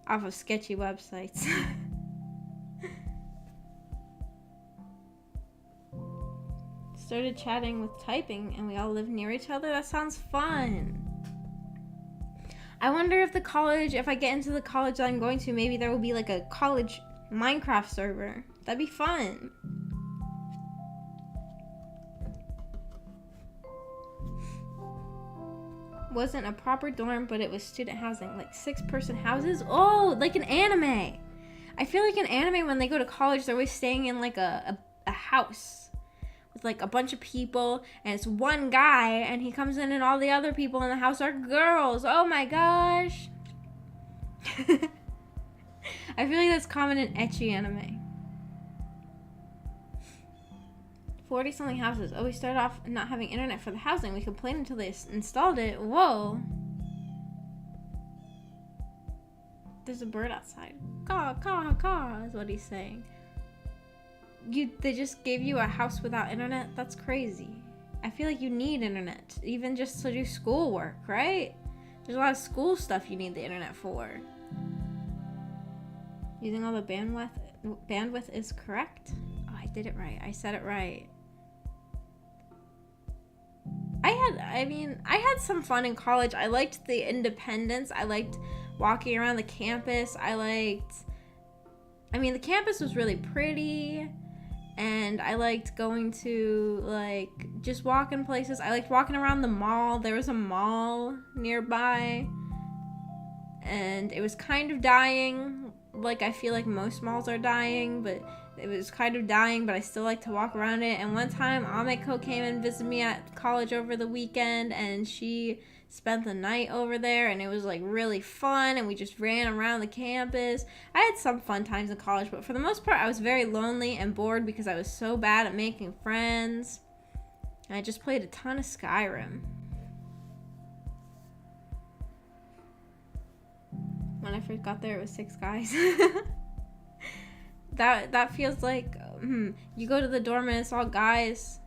off of sketchy websites. Started chatting with typing and we all live near each other. That sounds fun. I wonder if if I get into the college that I'm going to, maybe there will be like a college Minecraft server. That'd be fun. Wasn't a proper dorm, but it was student housing, like 6-person houses. Oh, like an anime. I feel like in anime when they go to college, they're always staying in like a house with like a bunch of people, and it's one guy, and he comes in and all the other people in the house are girls. Oh my gosh. I feel like that's common in ecchi anime. 40-something houses. Oh, we started off not having internet for the housing. We complained until they installed it. Whoa. There's a bird outside. Caw, caw, caw is what he's saying. They just gave you a house without internet? That's crazy. I feel like you need internet, even just to do schoolwork, right? There's a lot of school stuff you need the internet for. Using all the bandwidth is correct? Oh, I did it right. I said it right. I had some fun in college. I liked the independence. I liked walking around the campus. The campus was really pretty. And I liked going to, like, just walking places. I liked walking around the mall. There was a mall nearby. And it was kind of dying. Like, I feel like most malls are dying. But it was kind of dying, but I still like to walk around it. And one time, Ameko came and visited me at college over the weekend. And she spent the night over there, and it was like really fun, and we just ran around the campus. I had some fun times in college, but for the most part I was very lonely and bored because I was so bad at making friends. And I just played a ton of Skyrim. When I first got there, it was 6 guys. That feels like you go to the dorm and it's all guys.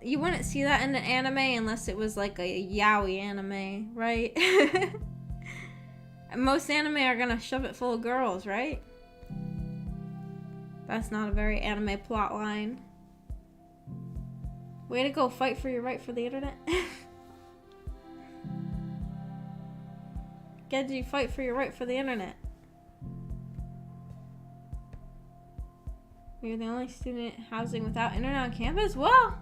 You wouldn't see that in an anime unless it was like a yaoi anime, right? Most anime are gonna shove it full of girls, right? That's not a very anime plot line. Way to go, fight for your right for the internet. Genji, fight for your right for the internet. You're the only student housing without internet on campus? Well,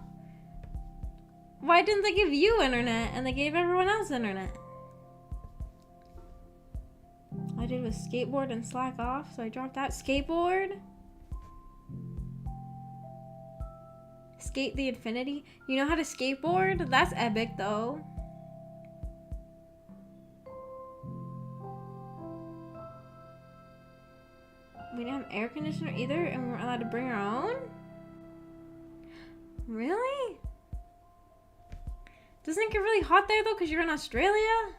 why didn't they give you internet and they gave everyone else internet? All I did was skateboard and slack off, so I dropped out. Skateboard? Skate the infinity? You know how to skateboard? That's epic, though. We didn't have air conditioner either, and we weren't allowed to bring our own? Really? Doesn't it get really hot there, though, because you're in Australia?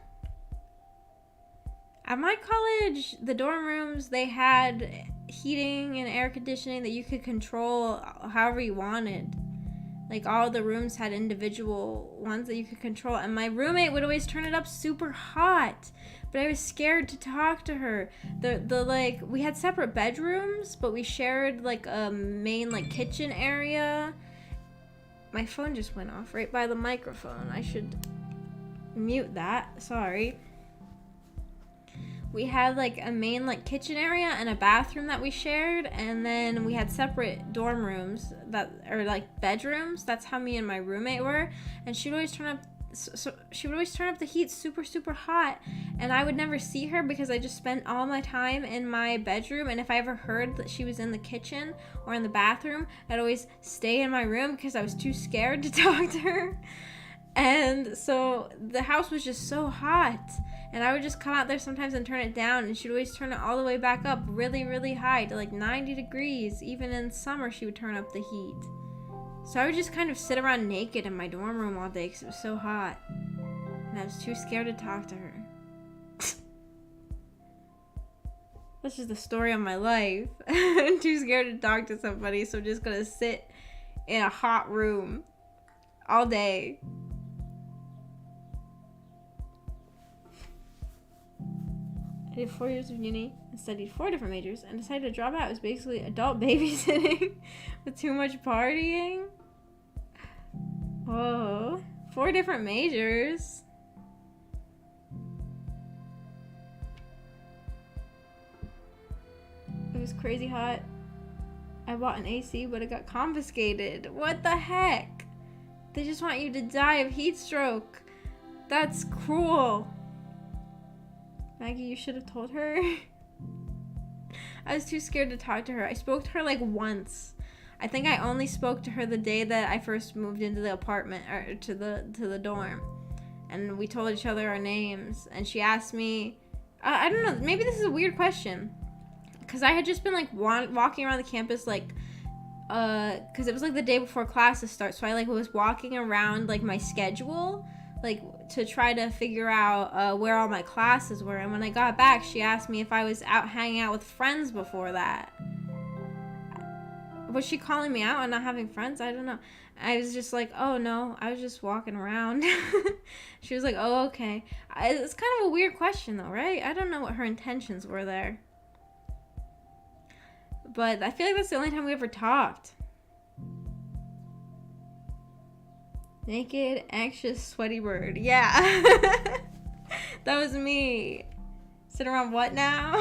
At my college, the dorm rooms, they had heating and air conditioning that you could control however you wanted. Like, all the rooms had individual ones that you could control, and my roommate would always turn it up super hot, but I was scared to talk to her. Like, we had separate bedrooms, but we shared, like, a main, like, kitchen area. My phone just went off right by the microphone. I should mute that. Sorry. We had, like, a main, like, kitchen area and a bathroom that we shared, and then we had separate dorm rooms or, like, bedrooms. That's how me and my roommate were, and she would always turn up the heat super, super hot, and I would never see her because I just spent all my time in my bedroom, and if I ever heard that she was in the kitchen or in the bathroom, I'd always stay in my room because I was too scared to talk to her. And so the house was just so hot, and I would just come out there sometimes and turn it down, and she'd always turn it all the way back up really, really high to like 90 degrees. Even in summer, she would turn up the heat. So I would just kind of sit around naked in my dorm room all day because it was so hot, and I was too scared to talk to her. That's just the story of my life. I'm too scared to talk to somebody, so I'm just gonna sit in a hot room all day. I did 4 years of uni and studied 4 different majors and decided to drop out. It was basically adult babysitting with too much partying. Oh, 4 different majors. It was crazy hot. I bought an AC, but it got confiscated. What the heck? They just want you to die of heat stroke. That's cruel. Maggie, you should have told her. I was too scared to talk to her. I spoke to her like once. I think I only spoke to her the day that I first moved into the apartment or to the dorm, and we told each other our names. And she asked me, I don't know, maybe this is a weird question, because I had just been like walking around the campus like, because it was like the day before classes start, so I like was walking around like my schedule, like to try to figure out where all my classes were. And when I got back, she asked me if I was out hanging out with friends before that. Was she calling me out on not having friends? I don't know. I was just like, oh no, I was just walking around. She was like, oh, okay. It's kind of a weird question though, right? I don't know what her intentions were there. But I feel like that's the only time we ever talked. Naked, anxious, sweaty bird. Yeah. That was me. Sit around what now?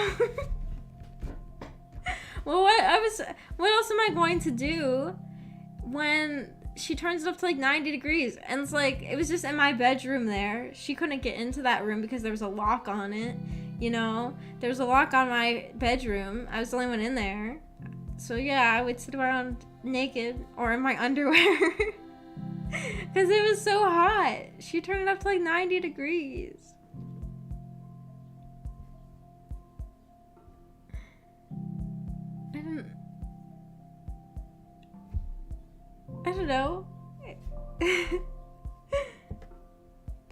Well, what else am I going to do when she turns it up to like 90 degrees? And it's like, it was just in my bedroom there. She couldn't get into that room because there was a lock on it. You know, there was a lock on my bedroom. I was the only one in there. So yeah, I would sit around naked or in my underwear. Because it was so hot. She turned it up to like 90 degrees. I don't know. They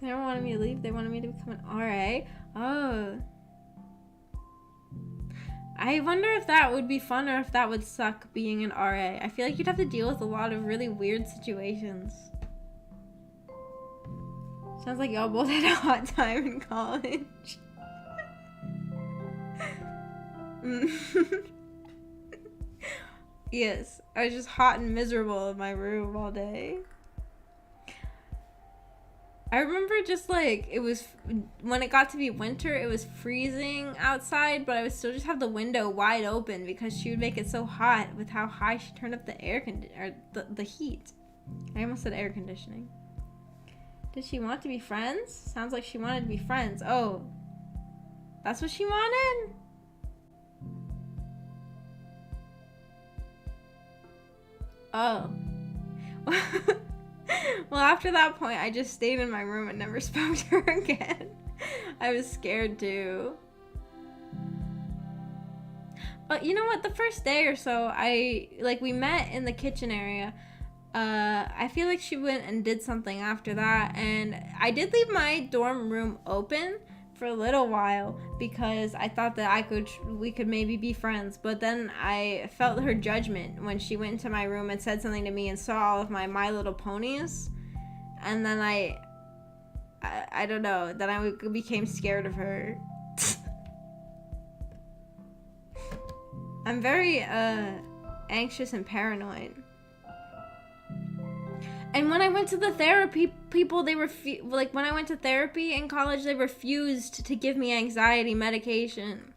never wanted me to leave. They wanted me to become an RA. Oh. I wonder if that would be fun or if that would suck being an RA. I feel like you'd have to deal with a lot of really weird situations. Sounds like y'all both had a hot time in college. Yes, I was just hot and miserable in my room all day. I remember just like, it was, when it got to be winter, it was freezing outside, but I would still just have the window wide open because she would make it so hot with how high she turned up the the heat. I almost said air conditioning. Did she want to be friends? Sounds like she wanted to be friends. Oh, that's what she wanted? Oh. Well, after that point, I just stayed in my room and never spoke to her again. I was scared too. But you know what? The first day or so, we met in the kitchen area. I feel like she went and did something after that, and I did leave my dorm room open for a little while because I thought that we could maybe be friends, but then I felt her judgment when she went into my room and said something to me and saw all of my Little Ponies, and then I don't know, then I became scared of her. I'm very anxious and paranoid. And when I went to the therapy people, they when I went to therapy in college, they refused to give me anxiety medication.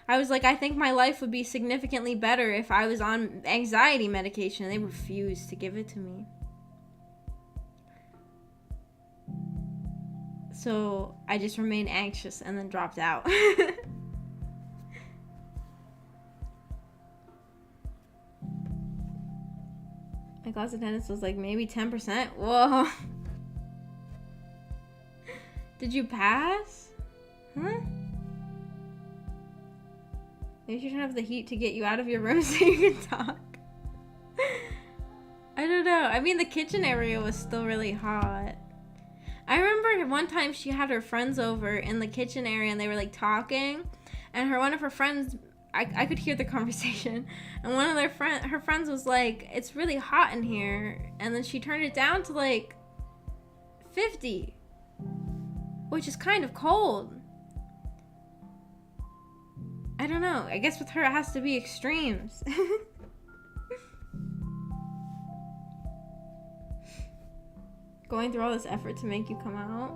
I was like, I think my life would be significantly better if I was on anxiety medication. They refused to give it to me. So I just remained anxious and then dropped out. My class attendance was like maybe 10%. Whoa. Did you pass? Huh? Maybe you should have the heat to get you out of your room so you can talk. I don't know. I mean, the kitchen area was still really hot. I remember one time she had her friends over in the kitchen area and they were like talking, and one of her friends, I could hear the conversation, and one of her friends was like, it's really hot in here, and then she turned it down to like 50, which is kind of cold. I don't know, I guess with her it has to be extremes. Going through all this effort to make you come out.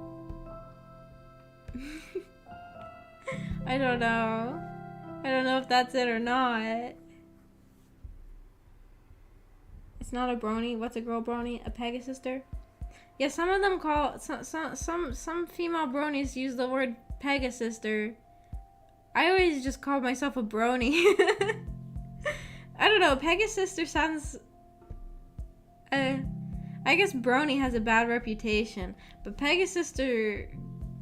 I don't know. I don't know if that's it or not. It's not a brony. What's a girl brony? A pegasister? Yeah, some of them call some female bronies use the word pegasister. I always just call myself a brony. I don't know. Pegasister sounds. I guess brony has a bad reputation, but pegasister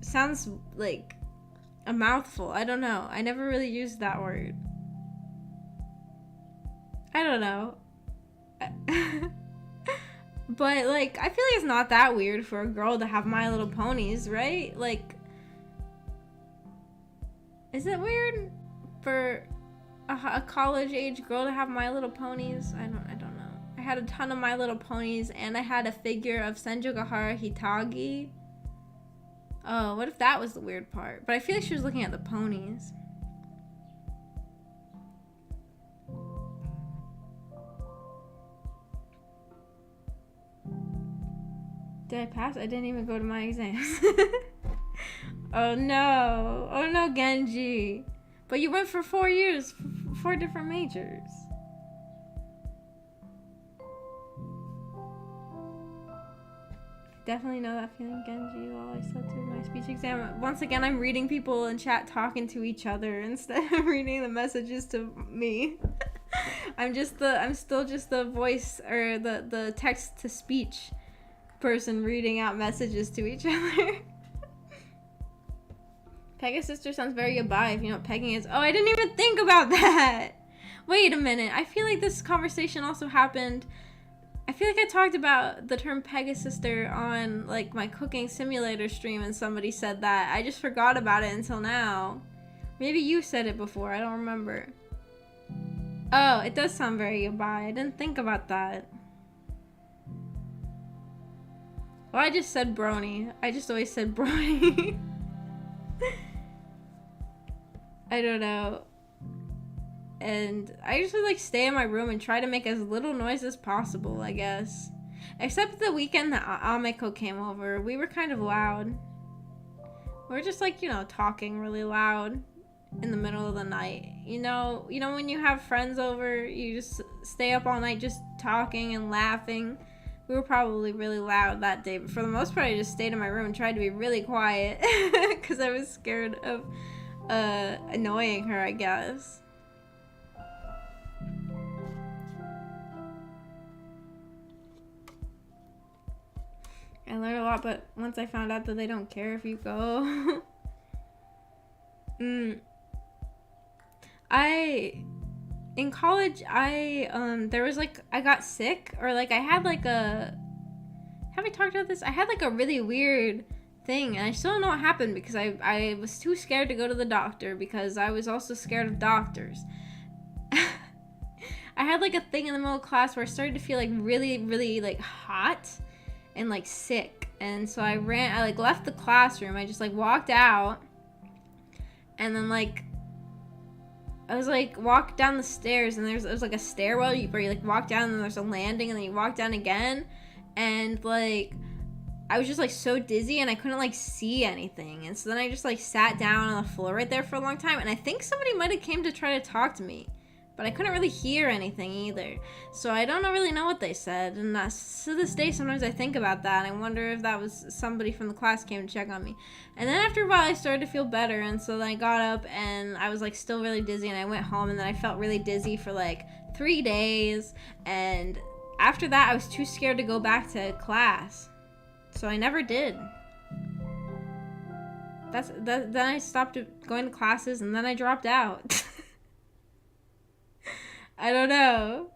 sounds like a mouthful. I don't know. I never really used that word. I don't know. But, like, I feel like it's not that weird for a girl to have My Little Ponies, right? Like, is it weird for a college-age girl to have My Little Ponies? I don't know. I had a ton of My Little Ponies, and I had a figure of Senjogahara Hitagi. Oh, what if that was the weird part? But I feel like she was looking at the ponies. Did I pass? I didn't even go to my exams. Oh no, Genji. But you went for 4 years, 4 different majors. Definitely know that feeling, Genji, while I slept through my speech exam. Once again, I'm reading people in chat talking to each other instead of reading the messages to me. I'm still just the voice, or the text to speech person reading out messages to each other. Pegasister sounds very goodbye if you know what pegging is. Oh, I didn't even think about that. Wait a minute. I feel like this conversation also happened. I feel like I talked about the term pegasister on like my cooking simulator stream and somebody said that. I just forgot about it until now. Maybe you said it before. I don't remember. Oh, it does sound very goodbye. I didn't think about that. Well, I just said brony. I just always said brony. I don't know. And I usually like stay in my room and try to make as little noise as possible, I guess. Except the weekend that Ameko came over, we were kind of loud. We were just like, you know, talking really loud in the middle of the night. You know when you have friends over, you just stay up all night just talking and laughing. We were probably really loud that day, but for the most part I just stayed in my room and tried to be really quiet because I was scared of annoying her, I guess. I learned a lot, but once I found out that they don't care if you go. In college, there was like, I got sick, or like I had like have I talked about this? I had like a really weird thing, and I still don't know what happened because I was too scared to go to the doctor because I was also scared of doctors. I had like a thing in the middle of class where I started to feel like really, really like hot and like sick, and so I like left the classroom. I just like walked out, and then like I was like walked down the stairs, and there was like a stairwell where you like walk down and then there's a landing and then you walk down again, and like I was just like so dizzy and I couldn't like see anything, and so then I just like sat down on the floor right there for a long time, and I think somebody might have came to try to talk to me, but I couldn't really hear anything either, so I don't really know what they said. And to this day sometimes I think about that and I wonder if that was somebody from the class came to check on me. And then after a while I started to feel better, and so then I got up and I was like still really dizzy, and I went home, and then I felt really dizzy for like 3 days, and after that I was too scared to go back to class, so I never did. Then I stopped going to classes, and then I dropped out. I don't know.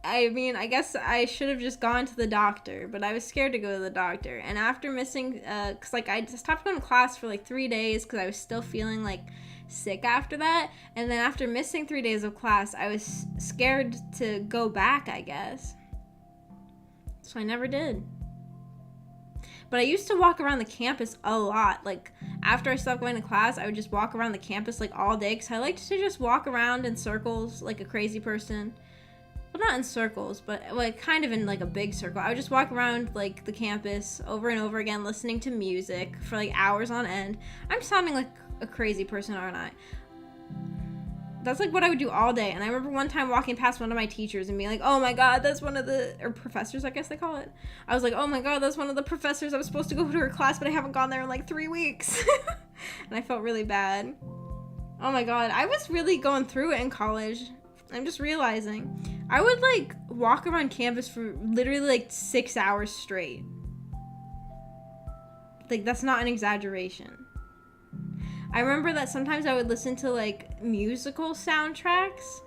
I mean, I guess I should have just gone to the doctor, but I was scared to go to the doctor. And after missing, cause like I just stopped going to class for like 3 days because I was still feeling like sick after that. And then after missing 3 days of class, I was scared to go back, I guess. So I never did. But I used to walk around the campus a lot. Like, after I stopped going to class, I would just walk around the campus, like, all day. Because I liked to just walk around in circles like a crazy person. Well, not in circles, but, like, kind of in, like, a big circle. I would just walk around, like, the campus over and over again, listening to music for, like, hours on end. I'm sounding like a crazy person, aren't I? That's like what I would do all day. And I remember one time walking past one of my teachers and being like, oh my god, that's one of the, or professors, I guess they call it. I was like, oh my god, that's one of the professors. I was supposed to go to her class, but I haven't gone there in like 3 weeks. And I felt really bad. Oh my god, I was really going through it in college. I'm just realizing. I would like walk around campus for literally like 6 hours straight. Like, that's not an exaggeration. I remember that sometimes I would listen to like musical soundtracks,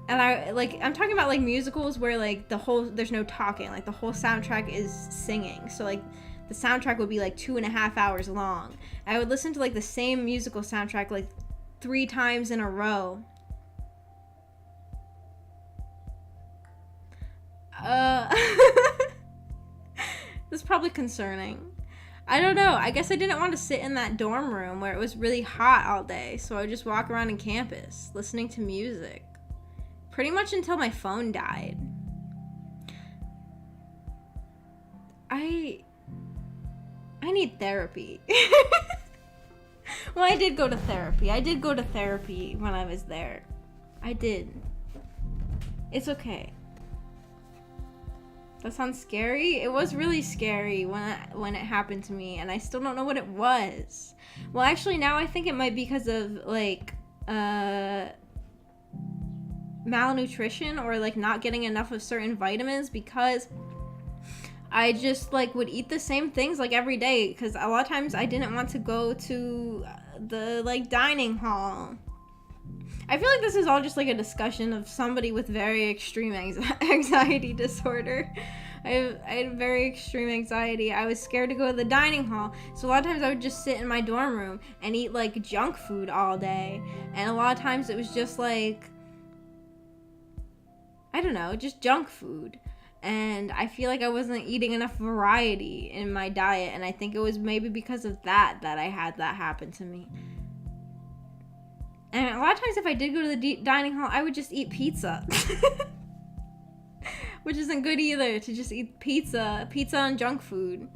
and I'm talking about like musicals where like there's no talking, like the whole soundtrack is singing, so like the soundtrack would be like 2.5 hours long. I would listen to like the same musical soundtrack like 3 times in a row. This is probably concerning. I don't know. I guess I didn't want to sit in that dorm room where it was really hot all day, so I would just walk around in campus, listening to music. Pretty much until my phone died. I need therapy. Well, I did go to therapy. I did go to therapy when I was there. I did. It's okay. That sounds scary. It was really scary when it happened to me, and I still don't know what it was. Well, actually, now I think it might be because of like malnutrition, or like not getting enough of certain vitamins, because I just like would eat the same things like every day, because a lot of times I didn't want to go to the like dining hall. I feel like this is all just like a discussion of somebody with very extreme anxiety disorder. I had very extreme anxiety. I was scared to go to the dining hall, so a lot of times I would just sit in my dorm room and eat like junk food all day. And a lot of times it was just like I don't know, just junk food. And I feel like I wasn't eating enough variety in my diet, and I think it was maybe because of that I had that happen to me. And a lot of times if I did go to the dining hall, I would just eat pizza. Which isn't good either, to just eat pizza and junk food.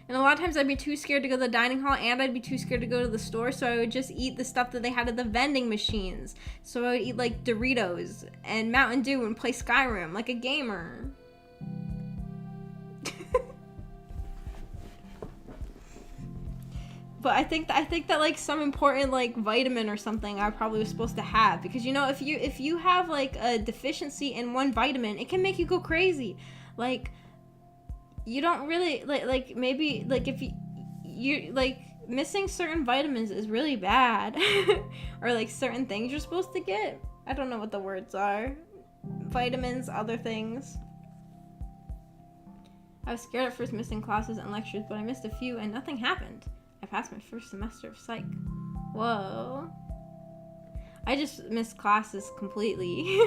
And a lot of times I'd be too scared to go to the dining hall, and I'd be too scared to go to the store, so I would just eat the stuff that they had at the vending machines. So I would eat like Doritos and Mountain Dew and play Skyrim like a gamer. But I think that like some important like vitamin or something I probably was supposed to have, because you know, if you have like a deficiency in one vitamin, it can make you go crazy. Like, you don't really like maybe like if you like missing certain vitamins is really bad. Or like certain things you're supposed to get. I don't know what the words are. Vitamins, other things. I was scared at first missing classes and lectures, but I missed a few and nothing happened. I passed my first semester of psych. Whoa. I just missed classes completely.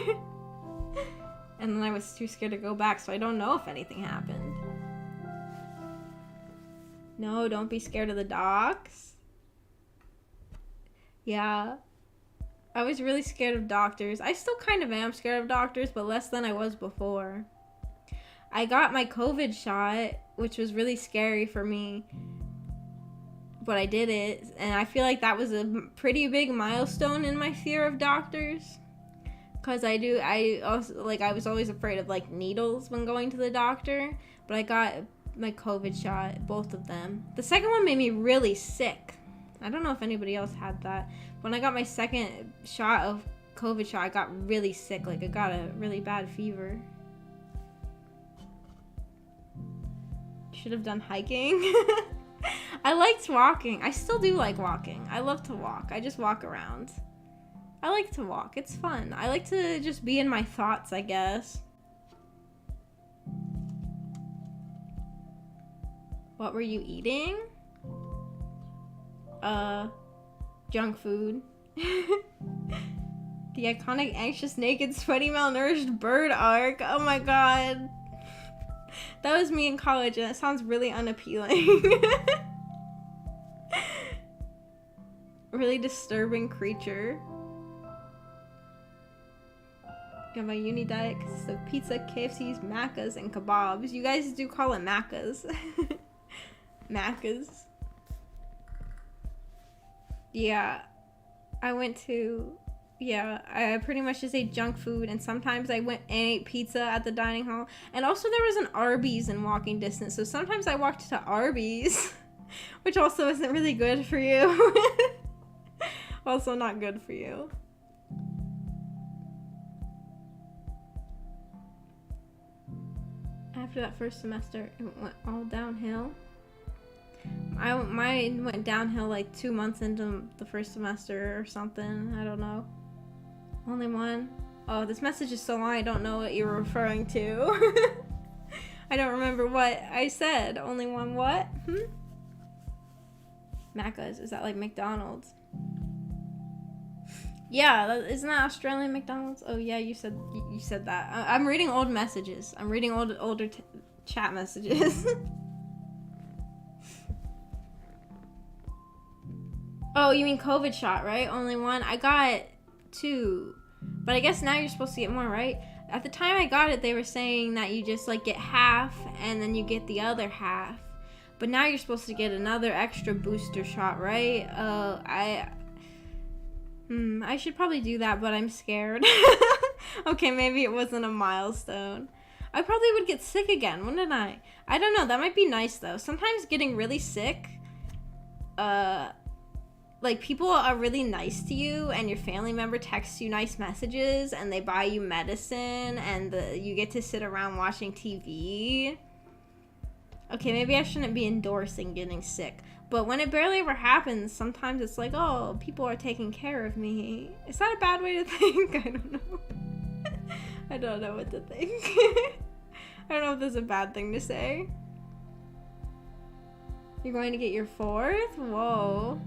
And then I was too scared to go back, so I don't know if anything happened. No, don't be scared of the docs. Yeah. I was really scared of doctors. I still kind of am scared of doctors, but less than I was before. I got my COVID shot, which was really scary for me. But I did it, and I feel like that was a pretty big milestone in my fear of doctors. Cause I was always afraid of like needles when going to the doctor, but I got my COVID shot, both of them. The second one made me really sick. I don't know if anybody else had that. When I got my second shot of COVID shot, I got really sick. Like, I got a really bad fever. Should have done hiking. I liked walking. I still do like walking. I love to walk. I just walk around. I like to walk. It's fun. I like to just be in my thoughts, I guess. What were you eating? Junk food. The iconic anxious, naked, sweaty, malnourished bird arc. Oh my god. That was me in college, and it sounds really unappealing. Really disturbing creature. Got my uni diet consists of pizza, KFCs, macas, and kebabs. You guys do call it macas. Macas. Yeah. I pretty much just ate junk food, and sometimes I went and ate pizza at the dining hall. And also there was an Arby's in walking distance, so sometimes I walked to Arby's, which also isn't really good for you. Also not good for you. After that first semester, it went all downhill. Mine went downhill like 2 months into the first semester or something. I don't know. Only one. Oh, this message is so long, I don't know what you're referring to. I don't remember what I said. Only one what? Macca's. Is that like McDonald's? Yeah, isn't that Australian McDonald's? Oh yeah, you said that. I'm reading old messages. I'm reading older chat messages. Oh, you mean COVID shot, right? Only one? I got 2. But I guess now you're supposed to get more, right? At the time I got it, they were saying that you just like get half and then you get the other half. But now you're supposed to get another extra booster shot, right? I should probably do that, but I'm scared. Okay, maybe it wasn't a milestone. I probably would get sick again, wouldn't I? I don't know. That might be nice, though. Sometimes getting really sick, like, people are really nice to you, and your family member texts you nice messages, and they buy you medicine, and you get to sit around watching TV. Okay, maybe I shouldn't be endorsing getting sick. But when it barely ever happens, sometimes it's like, oh, people are taking care of me. Is that a bad way to think? I don't know. I don't know what to think. I don't know if that's a bad thing to say. You're going to get your 4th? Whoa.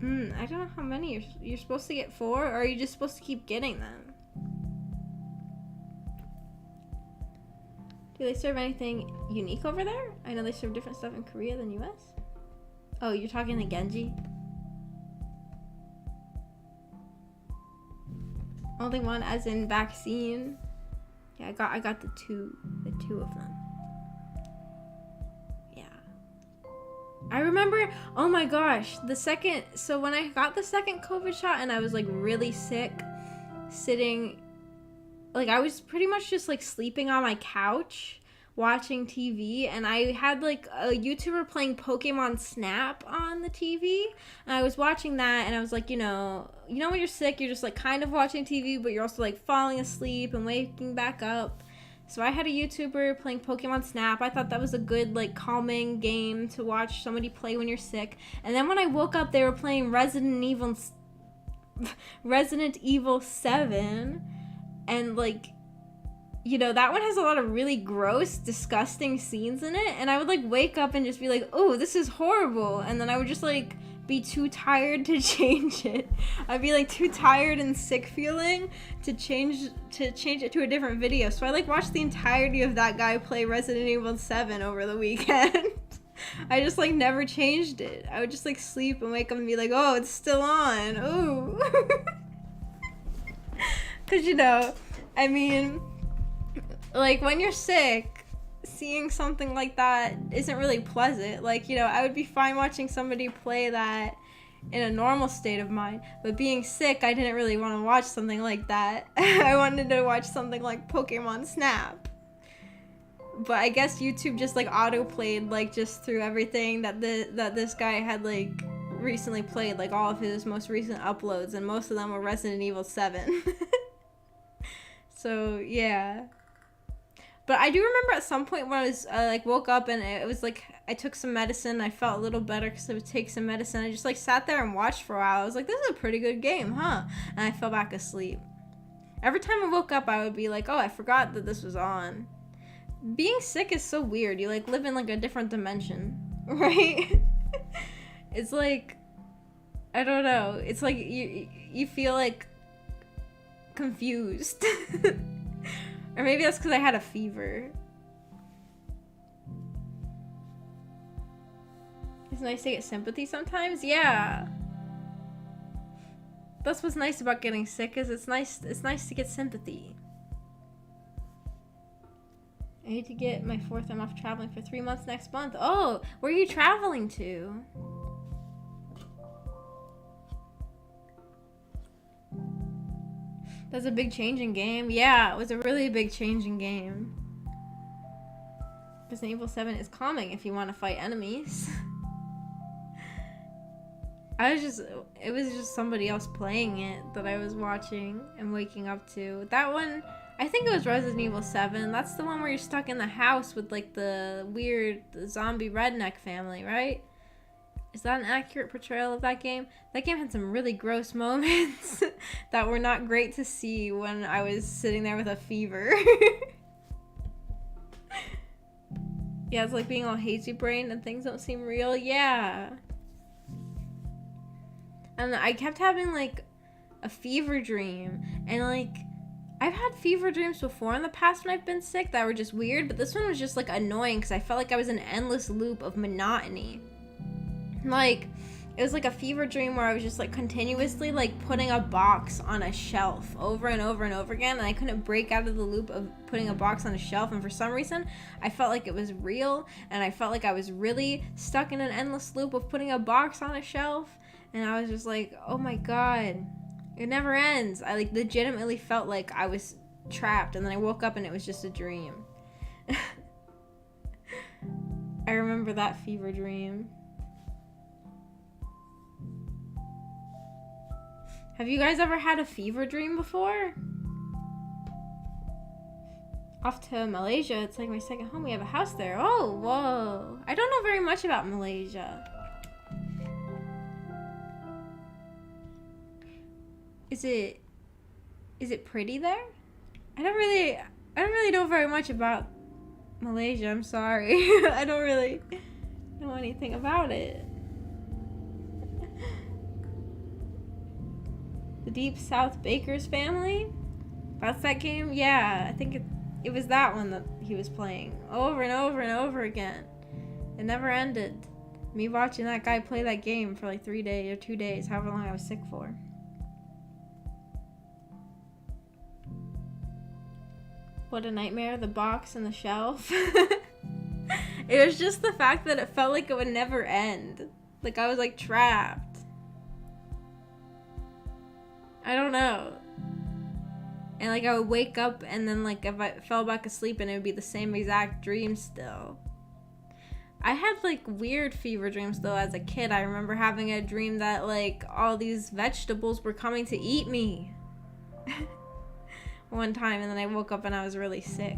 I don't know how many you're supposed to get 4, or are you just supposed to keep getting them? Do they serve anything unique over there? I know they serve different stuff in Korea than US. Oh, you're talking to Genji? Only one, as in vaccine. Yeah, I got the two of them. Yeah. I remember, oh my gosh, so when I got the second COVID shot and I was like really sick, sitting, like I was pretty much just like sleeping on my couch watching TV, and I had like a YouTuber playing Pokemon Snap on the TV, and I was watching that, and I was like, you know when you're sick, you're just like kind of watching TV, but you're also like falling asleep and waking back up. So I had a YouTuber playing Pokemon Snap. I thought that was a good like calming game to watch somebody play when you're sick. And then when I woke up, they were playing Resident Evil 7, and like, you know, that one has a lot of really gross, disgusting scenes in it, and I would like wake up and just be like, oh, this is horrible, and then I would just like be too tired to change it. I'd be like too tired and sick feeling to change it to a different video. So I like watched the entirety of that guy play Resident Evil 7 over the weekend. I just like never changed it. I would just like sleep and wake up and be like, oh, it's still on. Ooh. Cause you know, I mean, like when you're sick, seeing something like that isn't really pleasant. Like, you know, I would be fine watching somebody play that in a normal state of mind, but being sick, I didn't really want to watch something like that. I wanted to watch something like Pokemon Snap. But I guess YouTube just like auto-played like just through everything that this guy had like recently played, like all of his most recent uploads, and most of them were Resident Evil 7. So yeah. But I do remember at some point when I was like woke up and it was like I took some medicine. I felt a little better because I would take some medicine. I just like sat there and watched for a while. I was like, this is a pretty good game, huh? And I fell back asleep. Every time I woke up, I would be like, oh, I forgot that this was on. Being sick is so weird. You like live in like a different dimension, right? It's like, I don't know. It's like you feel like confused. Or maybe that's because I had a fever. It's nice to get sympathy sometimes. Yeah. That's what's nice about getting sick, is it's nice to get sympathy. I need to get my 4th. I'm off traveling for 3 months next month. Oh, where are you traveling to? That's a big change in game. Yeah, it was a really big change in game. Resident Evil 7 is calming if you want to fight enemies. It was just somebody else playing it that I was watching and waking up to. That one, I think it was Resident Evil 7. That's the one where you're stuck in the house with like the weird zombie redneck family, right? Is that an accurate portrayal of that game? That game had some really gross moments that were not great to see when I was sitting there with a fever. Yeah, it's like being all hazy brain and things don't seem real. Yeah. And I kept having like a fever dream, and like I've had fever dreams before in the past when I've been sick that were just weird, but this one was just like annoying because I felt like I was in an endless loop of monotony. Like, it was like a fever dream where I was just like continuously like putting a box on a shelf over and over and over again, and I couldn't break out of the loop of putting a box on a shelf, and for some reason I felt like it was real, and I felt like I was really stuck in an endless loop of putting a box on a shelf, and I was just like, oh my god, it never ends. I like legitimately felt like I was trapped, and then I woke up and it was just a dream. I remember that fever dream. Have you guys ever had a fever dream before? Off to Malaysia. It's like my second home. We have a house there. Oh, whoa. I don't know very much about Malaysia. Is it pretty there? I don't really know very much about Malaysia. I'm sorry. I don't really know anything about it. The Deep South Baker's Family? That's that game? Yeah, I think it was that one that he was playing over and over and over again. It never ended. Me watching that guy play that game for like 3 days or 2 days, however long I was sick for. What a nightmare, the box and the shelf. It was just the fact that it felt like it would never end. Like I was like trapped. I don't know. And like I would wake up and then like if I fell back asleep and it would be the same exact dream still. I had like weird fever dreams though as a kid. I remember having a dream that like all these vegetables were coming to eat me. One time, and then I woke up and I was really sick.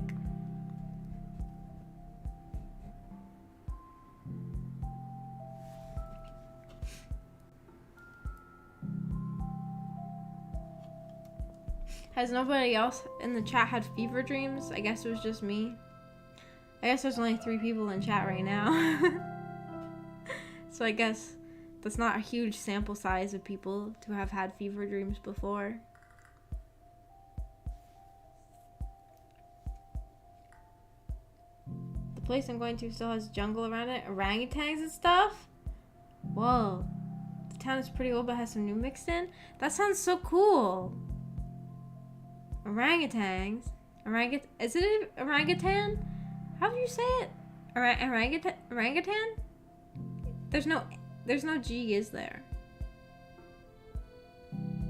Has nobody else in the chat had fever dreams? I guess it was just me. I guess there's only 3 people in chat right now. So I guess that's not a huge sample size of people to have had fever dreams before. The place I'm going to still has jungle around it, orangutans and stuff. Whoa, the town is pretty old but has some new mixed in. That sounds so cool. Orangutans, is it an orangutan? How do you say it? Orangutan? There's no G, is there?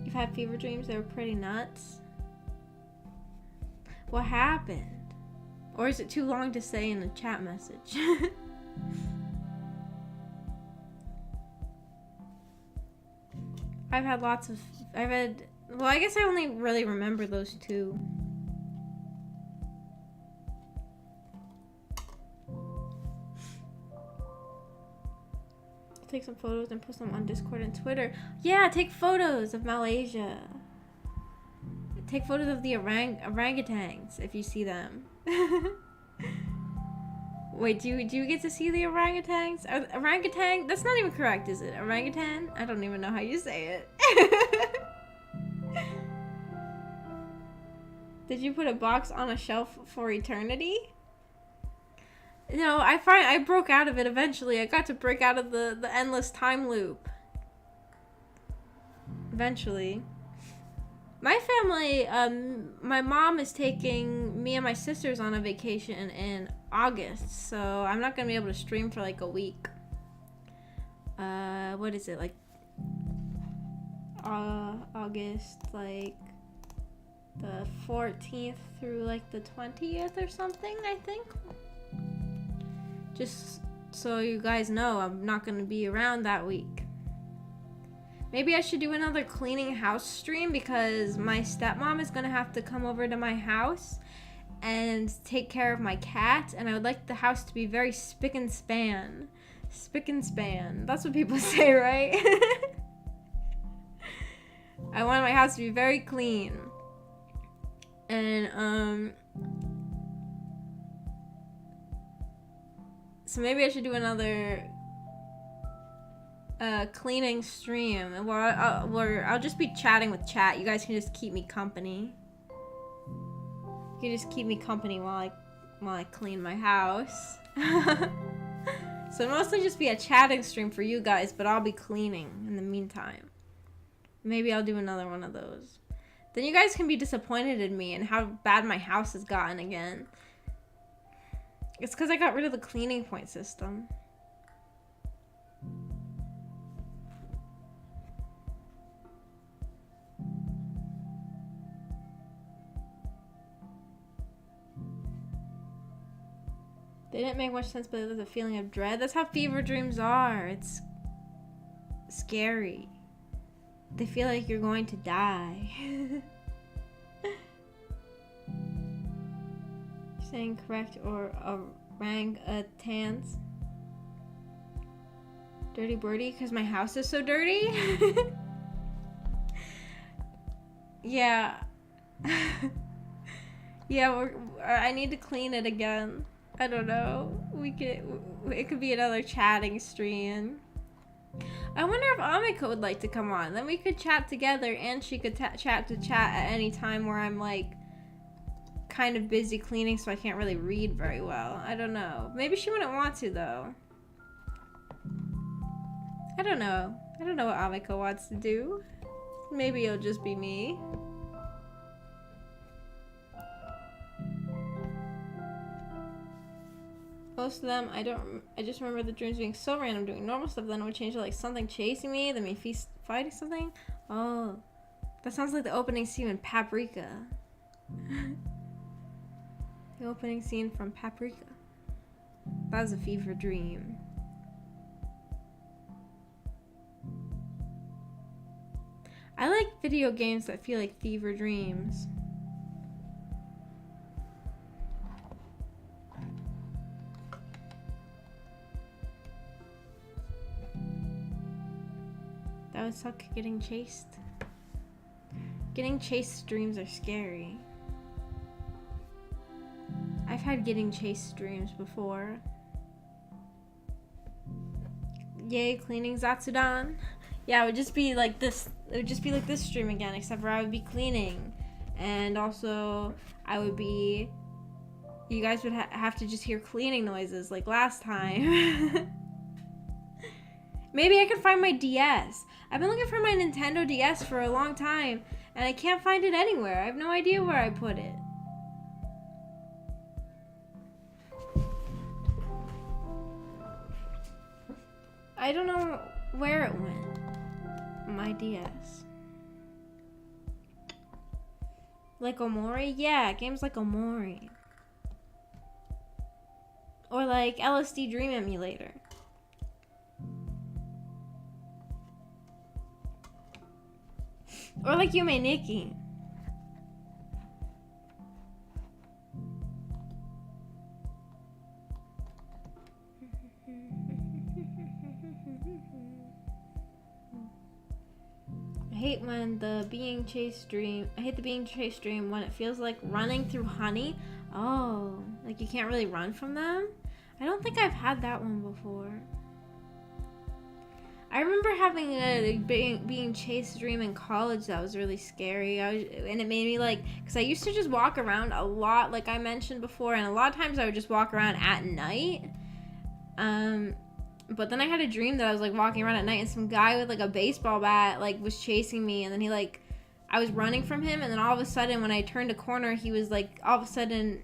You've had fever dreams. They were pretty nuts. What happened? Or is it too long to say in a chat message? Well, I guess I only really remember those 2. I'll take some photos and post them on Discord and Twitter. Yeah, take photos of Malaysia. Take photos of the orangutans if you see them. Wait, do you get to see the orangutans? Orangutan? That's not even correct, is it? Orangutan? I don't even know how you say it. Did you put a box on a shelf for eternity? No, I broke out of it eventually. I got to break out of the endless time loop. Eventually. My family, my mom is taking me and my sisters on a vacation in August, so I'm not gonna be able to stream for like a week. What is it, like, August, like, the 14th through like the 20th or something, I think. Just so you guys know, I'm not gonna be around that week. Maybe I should do another cleaning house stream because my stepmom is gonna have to come over to my house and take care of my cat, and I would like the house to be very spick and span. Spick and span. That's what people say, right? I want my house to be very clean. And so maybe I should do another cleaning stream where I'll just be chatting with chat. You guys can just keep me company. You can just keep me company while I clean my house. So it'll mostly just be a chatting stream for you guys, but I'll be cleaning in the meantime. Maybe I'll do another one of those. Then you guys can be disappointed in me and how bad my house has gotten again. It's because I got rid of the cleaning point system. They didn't make much sense, but there's a feeling of dread. That's how fever dreams are. It's scary. They feel like you're going to die. Saying correct or orangutans. Dirty birdie, because my house is so dirty. Yeah. Yeah, I need to clean it again. I don't know. It could be another chatting stream. I wonder if Amiko would like to come on. Then we could chat together, and she could chat at any time where I'm like kind of busy cleaning, so I can't really read very well. I don't know. Maybe she wouldn't want to though. I don't know. I don't know what Amiko wants to do. Maybe it'll just be me. Most of them, I just remember the dreams being so random, doing normal stuff, then it would change to like something chasing me, then me fighting something. Oh, that sounds like the opening scene in Paprika. The opening scene from Paprika. That was a fever dream. I like video games that feel like fever dreams. That would suck getting chased. Getting chased dreams are scary. I've had getting chased dreams before. Yay, cleaning Zatsudan. Yeah, it would just be like this. It would just be like this stream again, except for I would be cleaning. And also, I would be... You guys would have to just hear cleaning noises like last time. Maybe I could find my DS. I've been looking for my Nintendo DS for a long time, and I can't find it anywhere. I have no idea where I put it. I don't know where it went. My DS. Like Omori? Yeah, games like Omori. Or like LSD Dream Emulator. Or like Yume Nikki. I hate the being chased dream when it feels like running through honey. Oh, like you can't really run from them? I don't think I've had that one before. I remember having a being chased dream in college that was really scary. And it made me like, because I used to just walk around a lot, like I mentioned before, and a lot of times I would just walk around at night. But then I had a dream that I was like walking around at night, and some guy with like a baseball bat like was chasing me, and then he like, I was running from him, and then all of a sudden when I turned a corner, he was like all of a sudden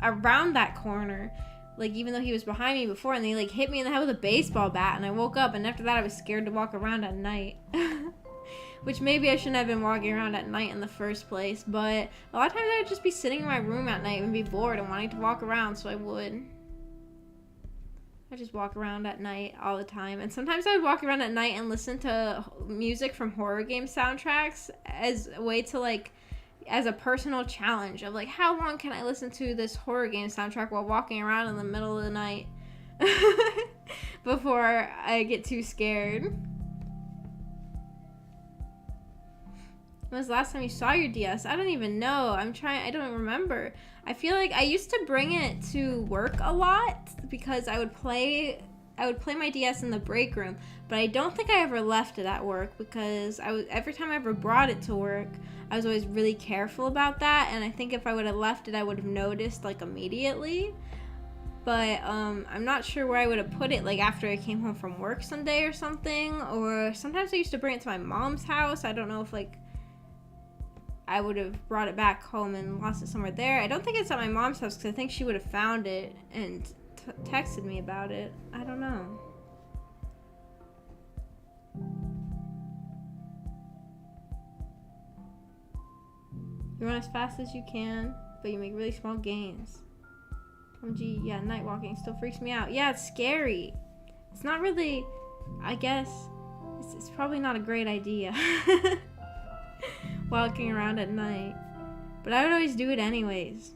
around that corner. Like, even though he was behind me before, and he, like, hit me in the head with a baseball bat, and I woke up, and after that, I was scared to walk around at night. Which maybe I shouldn't have been walking around at night in the first place, but a lot of times I would just be sitting in my room at night and be bored and wanting to walk around, so I would. I just walk around at night all the time, and sometimes I would walk around at night and listen to music from horror game soundtracks as a way to, like, as a personal challenge of like, how long can I listen to this horror game soundtrack while walking around in the middle of the night before I get too scared. When was the last time you saw your DS? I don't even know. I don't remember. I feel like I used to bring it to work a lot because I would play my DS in the break room, but I don't think I ever left it at work because every time I ever brought it to work, I was always really careful about that, and I think if I would have left it, I would have noticed like immediately. But I'm not sure where I would have put it, like after I came home from work someday or something, or sometimes I used to bring it to my mom's house. I don't know if like I would have brought it back home and lost it somewhere there. I don't think it's at my mom's house because I think she would have found it and texted me about it. I don't know. You run as fast as you can, but you make really small gains. OMG, yeah, night walking still freaks me out. Yeah, it's scary. It's not really, I guess, it's probably not a great idea. Walking around at night. But I would always do it anyways.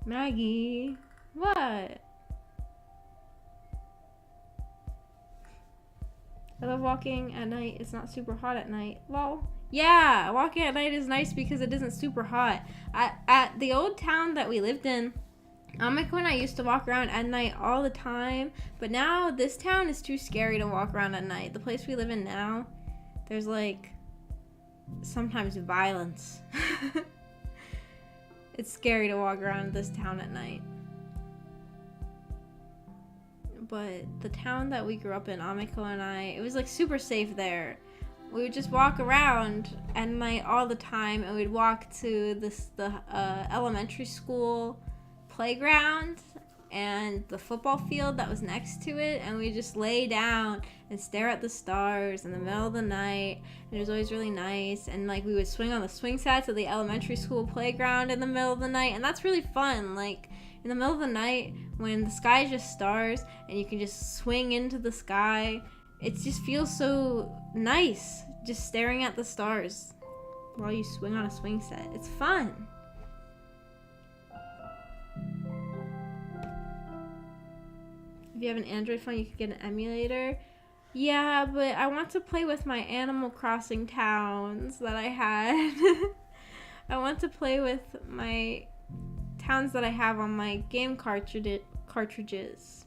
Maggie, what? I love walking at night. It's not super hot at night. Lol. Yeah, walking at night is nice because it isn't super hot. At the old town that we lived in, Amiko and I used to walk around at night all the time, but now this town is too scary to walk around at night. The place we live in now, there's like sometimes violence. It's scary to walk around this town at night. But the town that we grew up in, Amiko and I, it was like super safe there. We would just walk around at night all the time, and we'd walk to the elementary school playground and the football field that was next to it, and we'd just lay down and stare at the stars in the middle of the night, and it was always really nice. And like we would swing on the swing sets at the elementary school playground in the middle of the night, and that's really fun. Like in the middle of the night when the sky is just stars and you can just swing into the sky, it just feels so nice just staring at the stars while you swing on a swing set. It's fun. If you have an Android phone, you could get an emulator. Yeah, but I want to play with my Animal Crossing towns that I had. I want to play with my towns that I have on my game cartridges.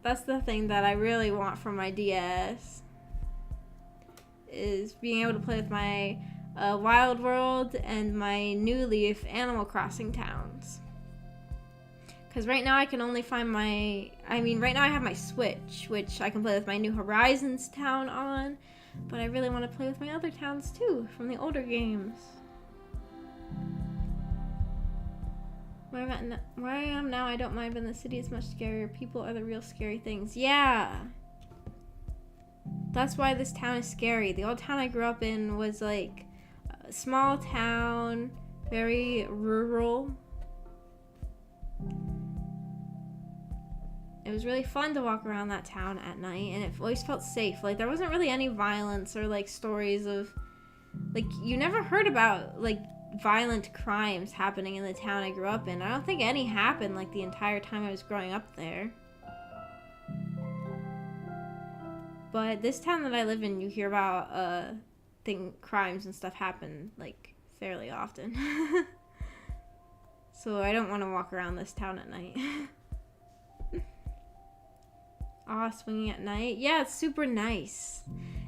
That's the thing that I really want from my DS, is being able to play with my Wild World and my New Leaf Animal Crossing towns. Because right now I can only find right now I have my Switch, which I can play with my New Horizons town on, but I really want to play with my other towns too, from the older games. Where I am now, I don't mind, but the city is much scarier. People are the real scary things. Yeah! That's why this town is scary. The old town I grew up in was like a small town, very rural. It was really fun to walk around that town at night, and it always felt safe. Like, there wasn't really any violence or, like, stories of... Like, you never heard about, like, violent crimes happening in the town I grew up in. I don't think any happened, like, the entire time I was growing up there. But this town that I live in, you hear about, crimes and stuff happen, like, fairly often. So I don't want to walk around this town at night. Aw, swinging at night. Yeah, it's super nice.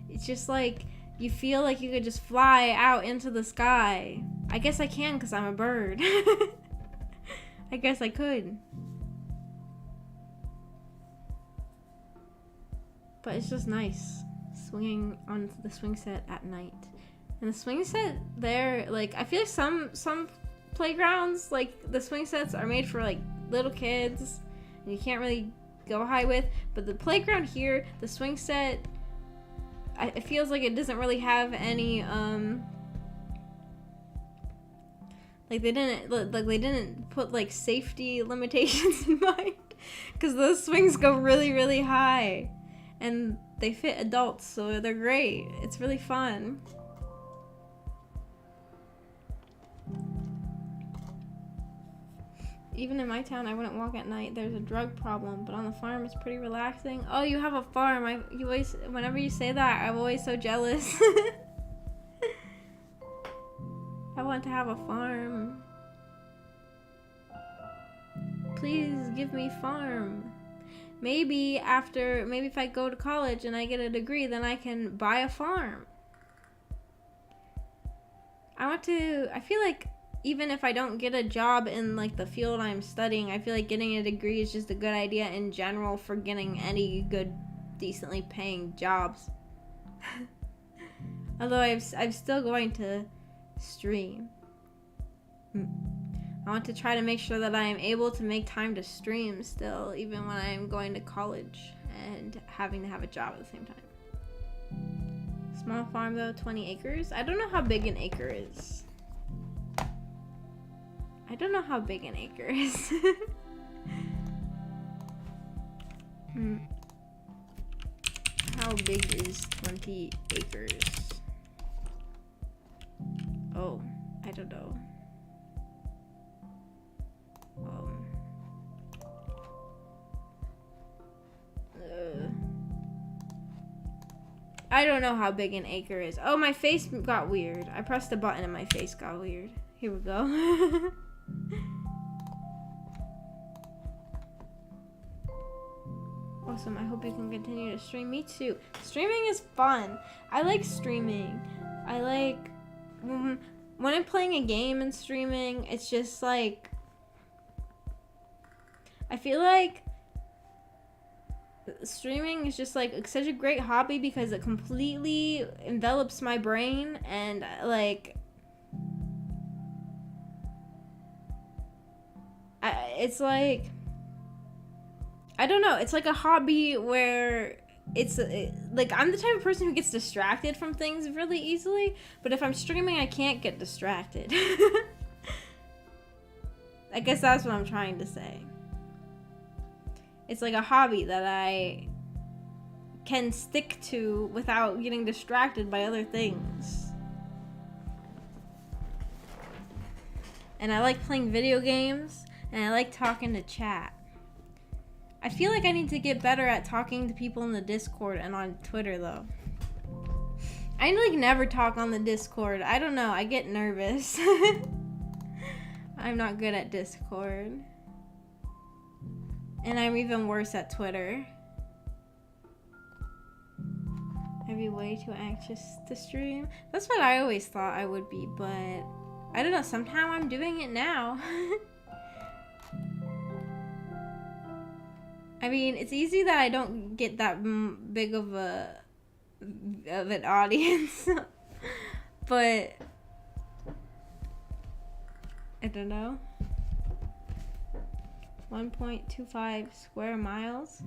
It's just like, you feel like you could just fly out into the sky. I guess I can because I'm a bird. I guess I could. But it's just nice swinging on the swing set at night. And the swing set there, like, I feel like some playgrounds, like, the swing sets are made for, like, little kids, and you can't really go high with, but the playground here, the swing set, it feels like it doesn't really have any like they didn't put like safety limitations in mind, because those swings go really, really high and they fit adults, so they're great. It's really fun. Even in my town, I wouldn't walk at night. There's a drug problem, but on the farm, it's pretty relaxing. Oh, you have a farm. Whenever you say that, I'm always so jealous. I want to have a farm. Please give me farm. Maybe if I go to college and I get a degree, then I can buy a farm. I feel like even if I don't get a job in like the field I'm studying, I feel like getting a degree is just a good idea in general for getting any good, decently paying jobs. Although I'm still going to stream. I want to try to make sure that I am able to make time to stream still, even when I am going to college and having to have a job at the same time. Small farm though, 20 acres. I don't know how big an acre is. I don't know how big an acre is. How big is 20 acres? Oh, I don't know. I don't know how big an acre is. Oh, my face got weird. I pressed a button and my face got weird. Here we go. Awesome. I hope you can continue to stream. Me too. Streaming is fun. I like streaming. I like when I'm playing a game and streaming, it's just like I feel like streaming is just like such a great hobby because it completely envelops my brain, and like it's like I don't know, it's like a hobby where it's like I'm the type of person who gets distracted from things really easily, but if I'm streaming I can't get distracted. I guess that's what I'm trying to say. It's like a hobby that I can stick to without getting distracted by other things. And I like playing video games, and I like talking to chat. I feel like I need to get better at talking to people in the Discord and on Twitter, though. I like never talk on the Discord. I don't know. I get nervous. I'm not good at Discord. And I'm even worse at Twitter. I'd be way too anxious to stream. That's what I always thought I would be, but I don't know. Somehow I'm doing it now. I mean, it's easy that I don't get that big of an audience, but I don't know. 1.25 square miles.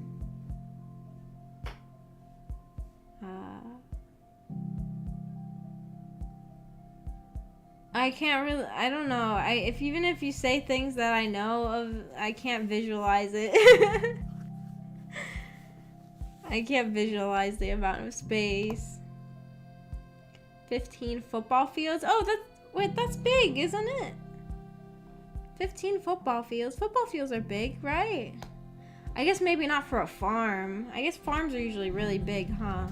I can't really. I don't know. Even if you say things that I know of, I can't visualize it. I can't visualize the amount of space. 15 football fields. Oh, that's big, isn't it? 15 football fields. Football fields are big, right? I guess maybe not for a farm. I guess farms are usually really big, huh?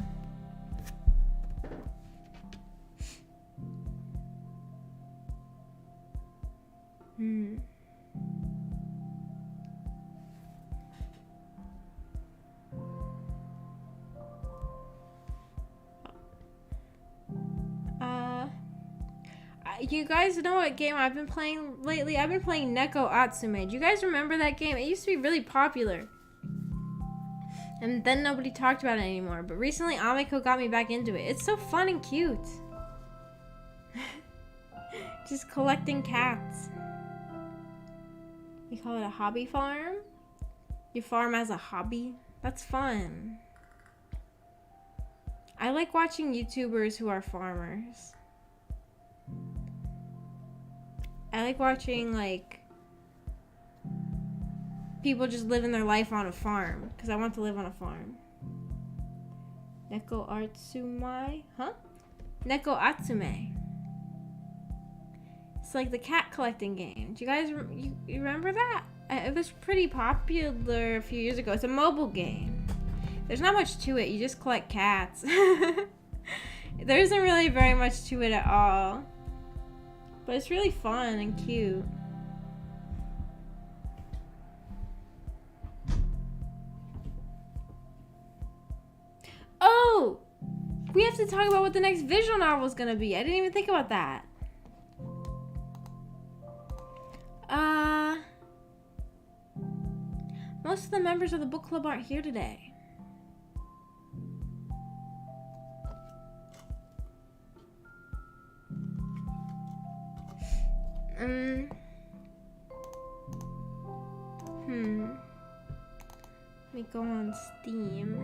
You guys know what game I've been playing lately? I've been playing Neko Atsume. Do you guys remember that game? It used to be really popular. And then nobody talked about it anymore. But recently, Amiko got me back into it. It's so fun and cute. Just collecting cats. You call it a hobby farm? You farm as a hobby? That's fun. I like watching YouTubers who are farmers. I like watching, like, people just living their life on a farm, because I want to live on a farm. Neko Atsume? Huh? Neko Atsume. It's like the cat collecting game. Do you guys you remember that? It was pretty popular a few years ago. It's a mobile game. There's not much to it. You just collect cats. There isn't really very much to it at all. But it's really fun and cute. Oh! We have to talk about what the next visual novel is going to be. I didn't even think about that. Most of the members of the book club aren't here today. Let me go on Steam.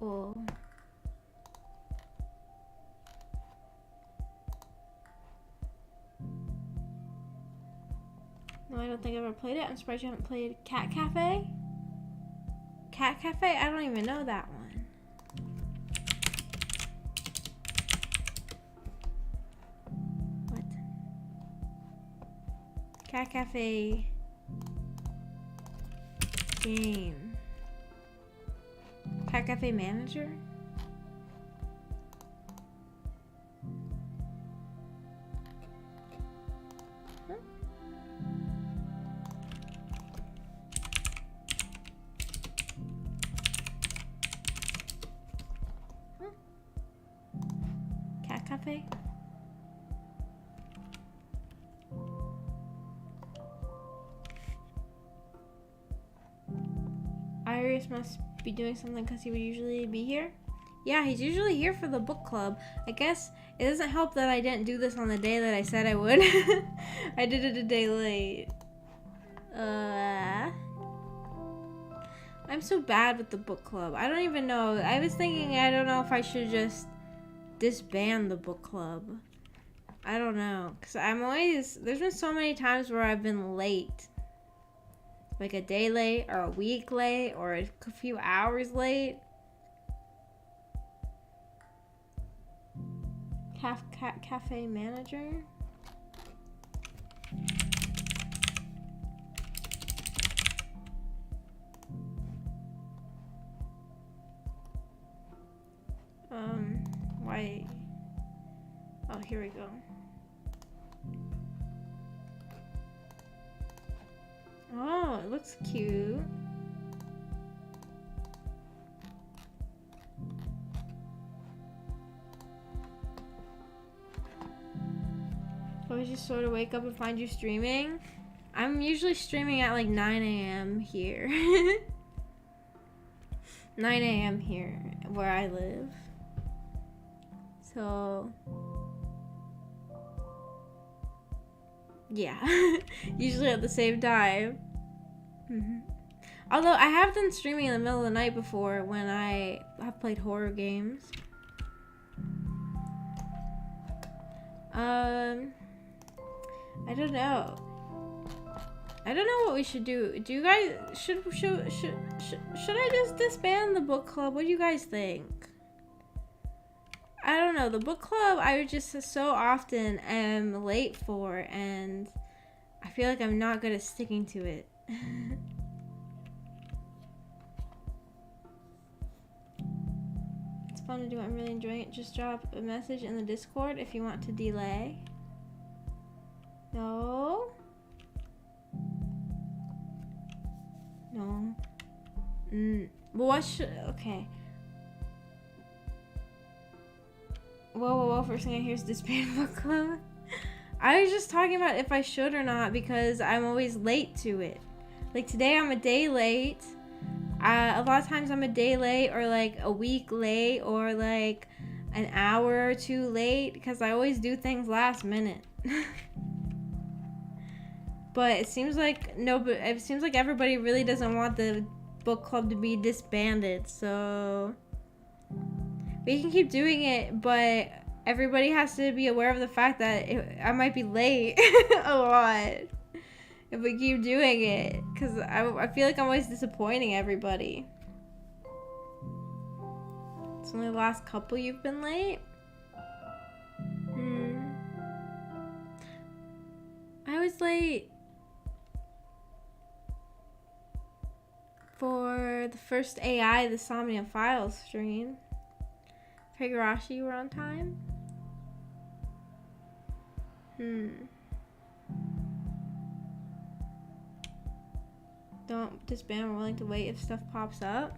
Oh. No, I don't think I've ever played it. I'm surprised you haven't played Cat Cafe. Cat Cafe? I don't even know that one. Cat Cafe game. Cat Cafe Manager? cafe? Iris must be doing something because he would usually be here. Yeah, he's usually here for the book club. I guess it doesn't help that I didn't do this on the day that I said I would. I did it a day late. I'm so bad with the book club. I don't even know. I was thinking, I don't know if I should just disband the book club. I don't know. Because there's been so many times where I've been late. Like a day late, or a week late, or a few hours late. Cafe manager. Why? Oh, here we go. Oh, it looks cute. I was just sort of wake up and find you streaming. I'm usually streaming at like 9 a.m. here. 9 a.m. here where I live. So yeah, usually at the same time. Although I have done streaming in the middle of the night before when I have played horror games. I don't know. I don't know what we should do. Do you guys should I just disband the book club? What do you guys think? I don't know. The book club I just so often am late for, and I feel like I'm not good at sticking to it. It's fun to do. I'm really enjoying it. Just drop a message in the Discord if you want to delay. No. No. Well, what should... Okay. Whoa. First thing I hear is disband book club. I was just talking about if I should or not because I'm always late to it. Like today I'm a day late. A lot of times I'm a day late or like a week late or like an hour or two late because I always do things last minute. But it seems like everybody really doesn't want the book club to be disbanded, so we can keep doing it, but everybody has to be aware of the fact that I might be late a lot if we keep doing it, because I feel like I'm always disappointing everybody. It's only the last couple you've been late? I was late for the first AI, the Somnia Files stream. Higurashi, you were on time? Don't disband, we're willing to wait if stuff pops up.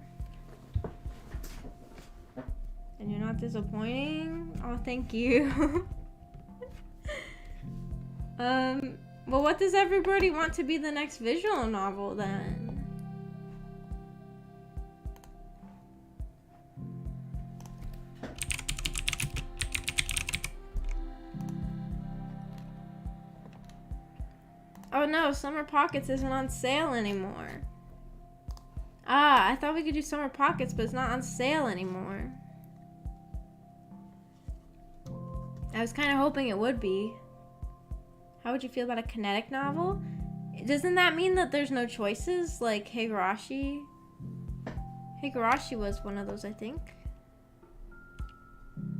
And you're not disappointing? Oh, thank you. Well, what does everybody want to be the next visual novel then? Oh no, Summer Pockets isn't on sale anymore. I thought we could do Summer Pockets, but it's not on sale anymore. I was kind of hoping it would be. How would you feel about a kinetic novel? Doesn't that mean that there's no choices? Like Higurashi? Higurashi was one of those, I think.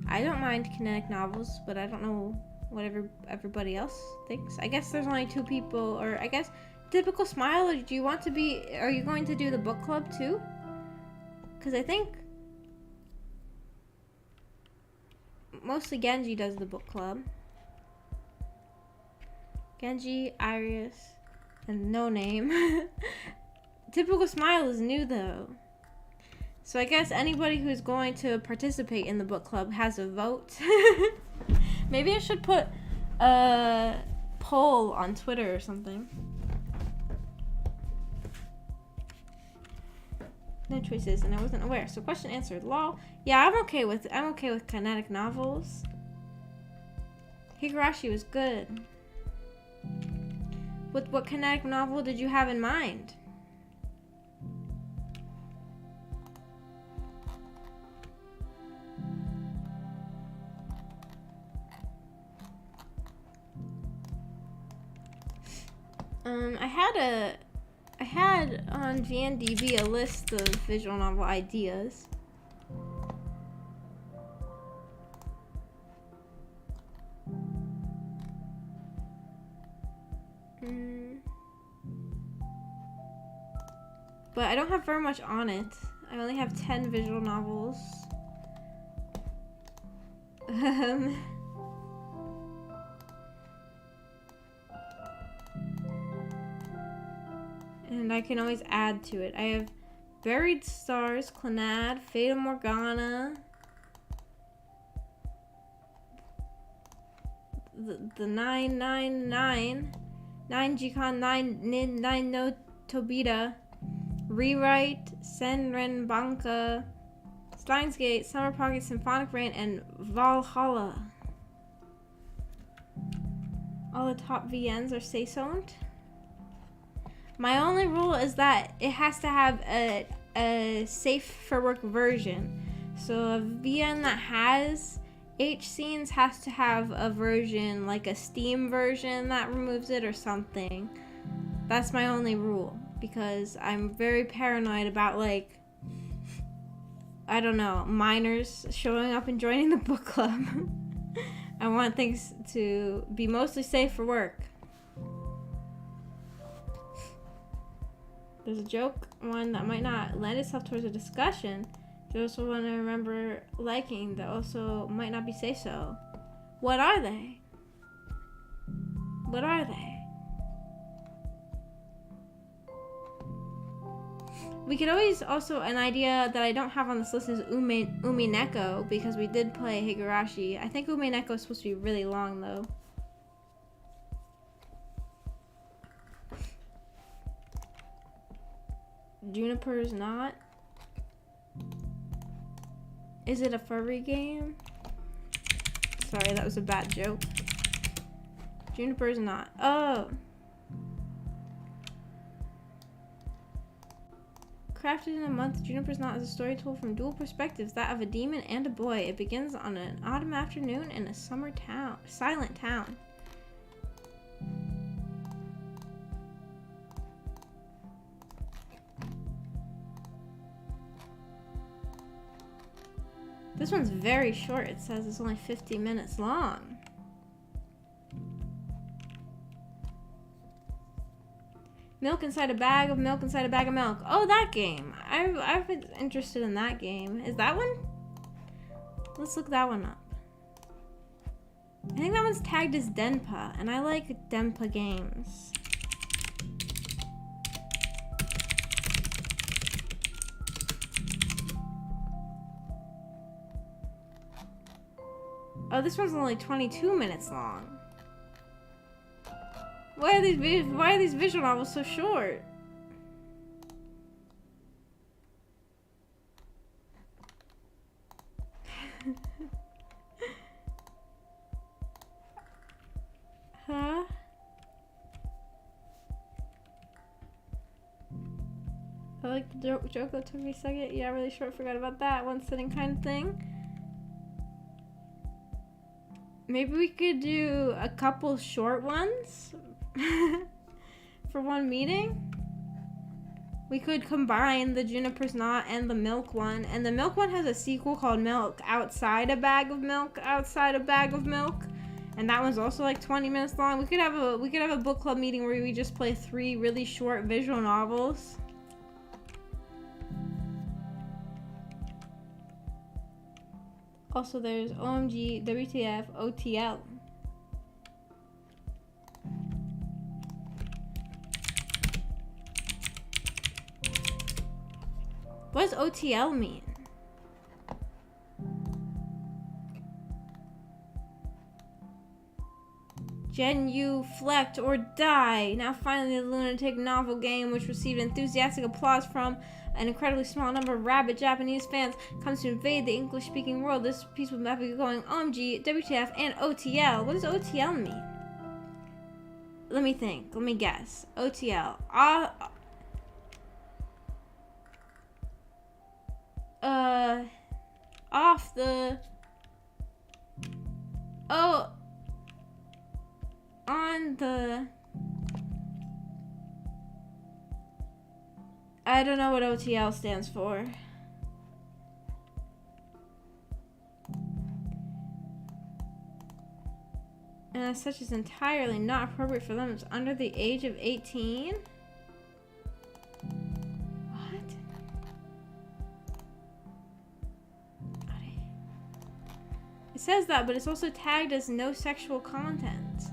I don't mind kinetic novels, but I don't know what everybody else thinks. I guess there's only two people, or I guess Typical Smile, or do you want to be, are you going to do the book club too? Because I think mostly Genji does the book club. Genji, Iris, and No Name. Typical Smile is new though. So I guess anybody who's going to participate in the book club has a vote. Maybe I should put a poll on Twitter or something. No choices, and I wasn't aware. So question answered. Lol. Yeah, I'm okay with kinetic novels. Higurashi was good. What kinetic novel did you have in mind? I had on VNDB a list of visual novel ideas. But I don't have very much on it. I only have 10 visual novels. And I can always add to it. I have Buried Stars, Clannad, Fata Morgana, the 999, 9 Jikon, 9 no Tobita, Rewrite, Senren Banka, Steins Gate, Summer Pocket, Symphonic Rain, and Valhalla. All the top VNs are say-soned. My only rule is that it has to have a safe for work version. So a VN that has H scenes has to have a version, like a Steam version that removes it or something. That's my only rule, because I'm very paranoid about, like, I don't know, minors showing up and joining the book club. I want things to be mostly safe for work. There's a joke one that might not lend itself towards a discussion. There's also one I remember liking that also might not be say-so. What are they? What are they? We could always also, an idea that I don't have on this list is Umineko, because we did play Higurashi. I think Umineko is supposed to be really long though. Juniper's not. Is it a furry game? Sorry, that was a bad joke. Juniper's not. Oh. Crafted in a month, Juniper's Knot is a story told from dual perspectives, that of a demon and a boy. It begins on an autumn afternoon in a summer town, silent town. This one's very short. It says it's only 50 minutes long. Milk inside a bag of milk inside a bag of milk. Oh, that game. I've been interested in that game. Is that one? Let's look that one up. I think that one's tagged as Denpa, and I like Denpa games. Oh, this one's only 22 minutes long. Why are these visual novels so short? Huh? I like the joke that took me a second. Yeah, really short. Forgot about that. One sitting kind of thing. Maybe we could do a couple short ones for one meeting. We could combine the Juniper's Knot and the Milk one. And the Milk one has a sequel called Milk Outside a Bag of Milk, Outside a Bag of Milk. And that one's also like 20 minutes long. We could have a book club meeting where we just play 3 really short visual novels. Also, there's OMG, WTF, OTL. What does OTL mean? Gen-U, Flect, or Die. Now finally the lunatic novel game, which received enthusiastic applause from an incredibly small number of rabid Japanese fans, comes to invade the English-speaking world. This piece will be going OMG, WTF, and OTL. What does OTL mean? Let me think. Let me guess. OTL. Off the... Oh... On the... I don't know what OTL stands for. And as such is entirely not appropriate for them. It's under the age of 18. What? It says that, but it's also tagged as no sexual content.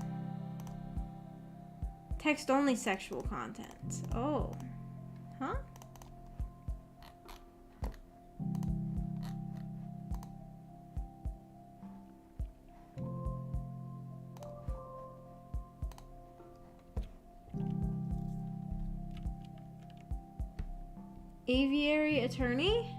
Text only sexual content. Oh. Huh? Aviary attorney?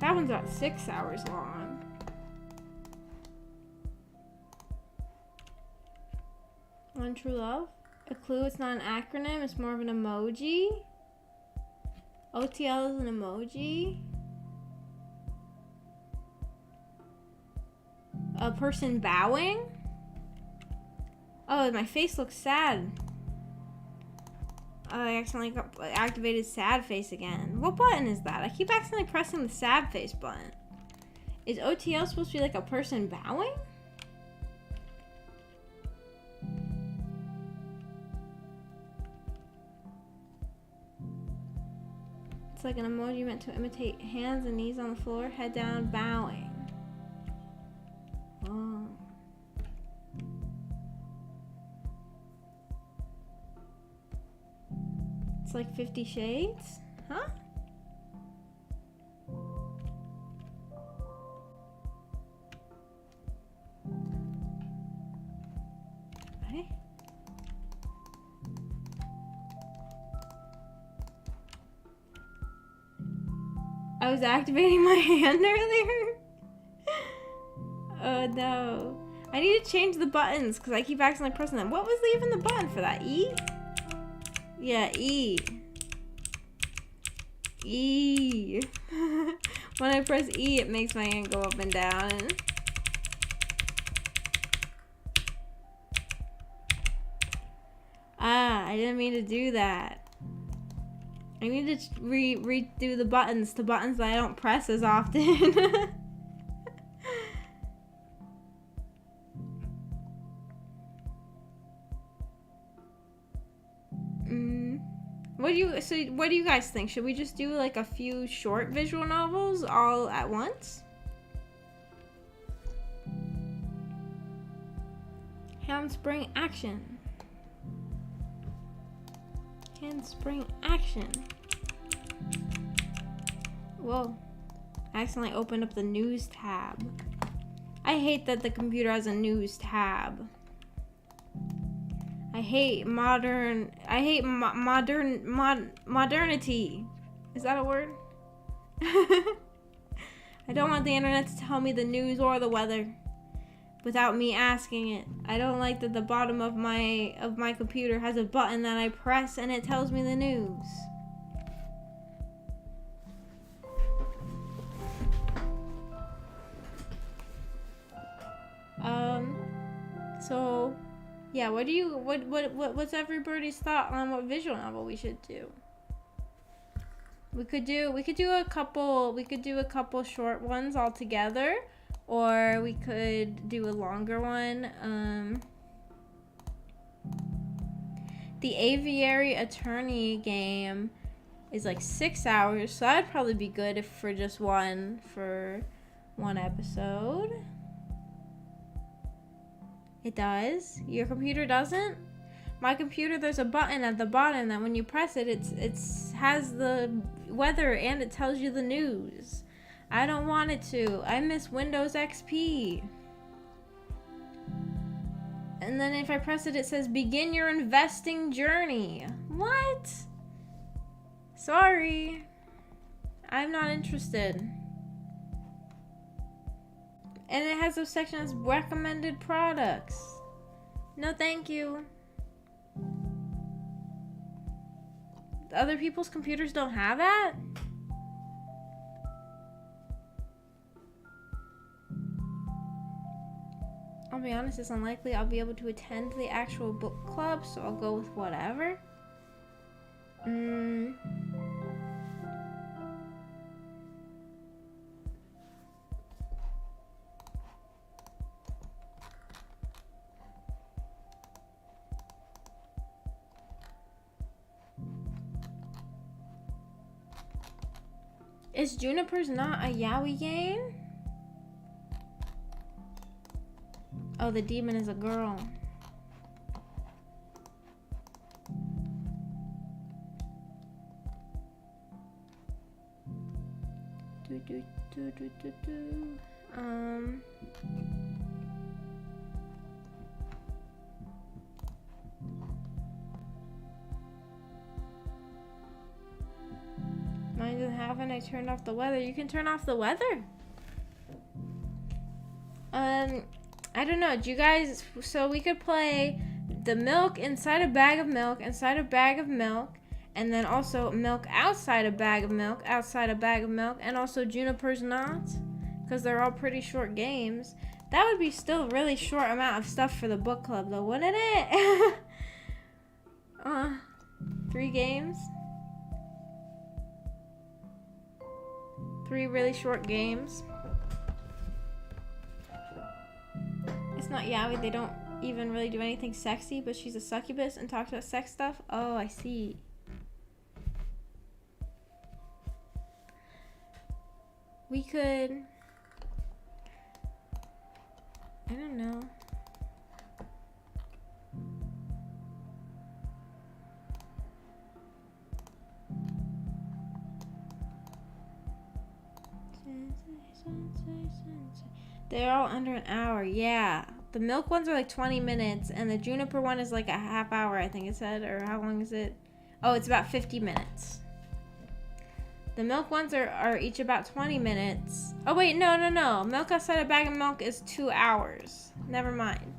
That one's about 6 hours long. One True Love? A clue, it's not an acronym, it's more of an emoji. OTL is an emoji. A person bowing? Oh, my face looks sad. Oh, I accidentally activated sad face again. What button is that? I keep accidentally pressing the sad face button. Is OTL supposed to be like a person bowing? It's like an emoji meant to imitate hands and knees on the floor, head down, bowing. Oh. It's like 50 Shades? Huh? Okay. I was activating my hand earlier? Oh no. I need to change the buttons because I keep accidentally pressing them. What was even the button for that? E? Yeah, E. E. When I press E, it makes my hand go up and down. Ah, I didn't mean to do that. I need to redo the buttons to buttons that I don't press as often. What do you guys think? Should we just do like a few short visual novels all at once? Handspring action. Handspring action. Whoa. I accidentally opened up the news tab. I hate that the computer has a news tab. I hate modernity. Is that a word? I don't want the internet to tell me the news or the weather without me asking it. I don't like that the bottom of my computer has a button that I press and it tells me the news. So yeah, what's everybody's thought on what visual novel we should do? We could do a couple short ones all together, or we could do a longer one. The Aviary Attorney game is like 6 hours, so that'd probably be good for just one episode. It does? Your computer doesn't? My computer, there's a button at the bottom that when you press it, it's has the weather and it tells you the news. I don't want it to. I miss Windows XP. And then if I press it, it says begin your investing journey. What? Sorry. I'm not interested. And it has a section that's recommended products. No, thank you. Other people's computers don't have that? I'll be honest, it's unlikely I'll be able to attend the actual book club, so I'll go with whatever. Is Juniper's not a yaoi game? Oh, the demon is a girl. Mine doesn't have it. I turned off the weather. You can turn off the weather? I don't know. Do you guys... So we could play the milk inside a bag of milk, inside a bag of milk, and then also milk outside a bag of milk, outside a bag of milk, and also Juniper's Not, because they're all pretty short games. That would be still a really short amount of stuff for the book club, though, wouldn't it? 3 games. 3 really short games. It's not yaoi. They don't even really do anything sexy, but she's a succubus and talks about sex stuff. Oh, I see. We could... I don't know. They're all under an hour. Yeah. The milk ones are like 20 minutes, and the juniper one is like a half hour, I think it said. Or how long is it? Oh, it's about 50 minutes. The milk ones are each about 20 minutes. Oh, wait, no. Milk outside a bag of milk is 2 hours. Never mind.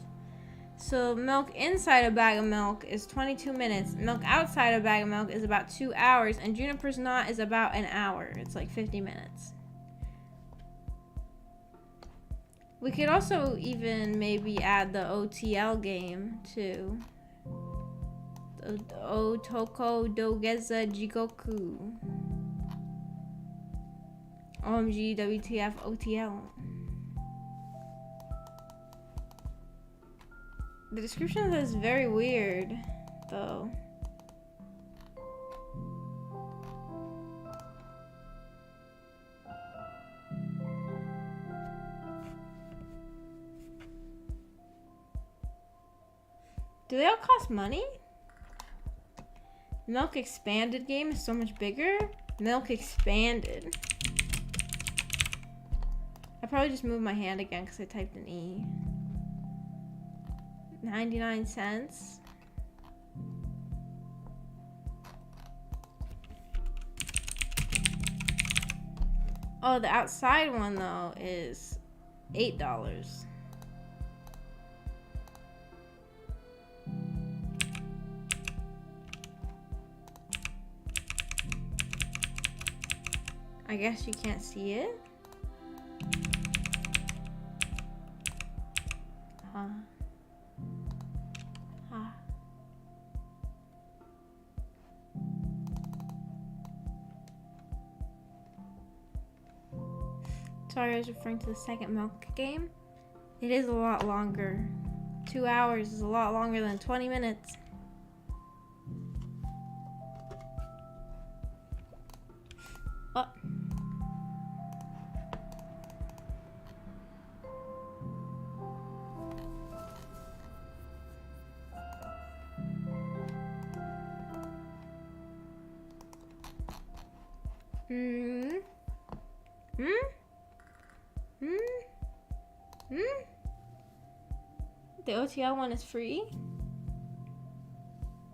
So milk inside a bag of milk is 22 minutes. Milk outside a bag of milk is about 2 hours. And Juniper's Knot is about an hour. It's like 50 minutes. We could also even maybe add the OTL game too. The Otoko Dogeza Jigoku. OMG, WTF, OTL. The description of this is very weird, though. Do they all cost money? Milk Expanded game is so much bigger. Milk Expanded. I probably just moved my hand again because I typed an E. 99 cents. Oh, the outside one though is $8. I guess you can't see it. Sorry, I was referring to the second milk game. It is a lot longer. 2 hours is a lot longer than 20 minutes. Oh. Hmm? Hmm? Hmm? Hmm? The OTL one is free?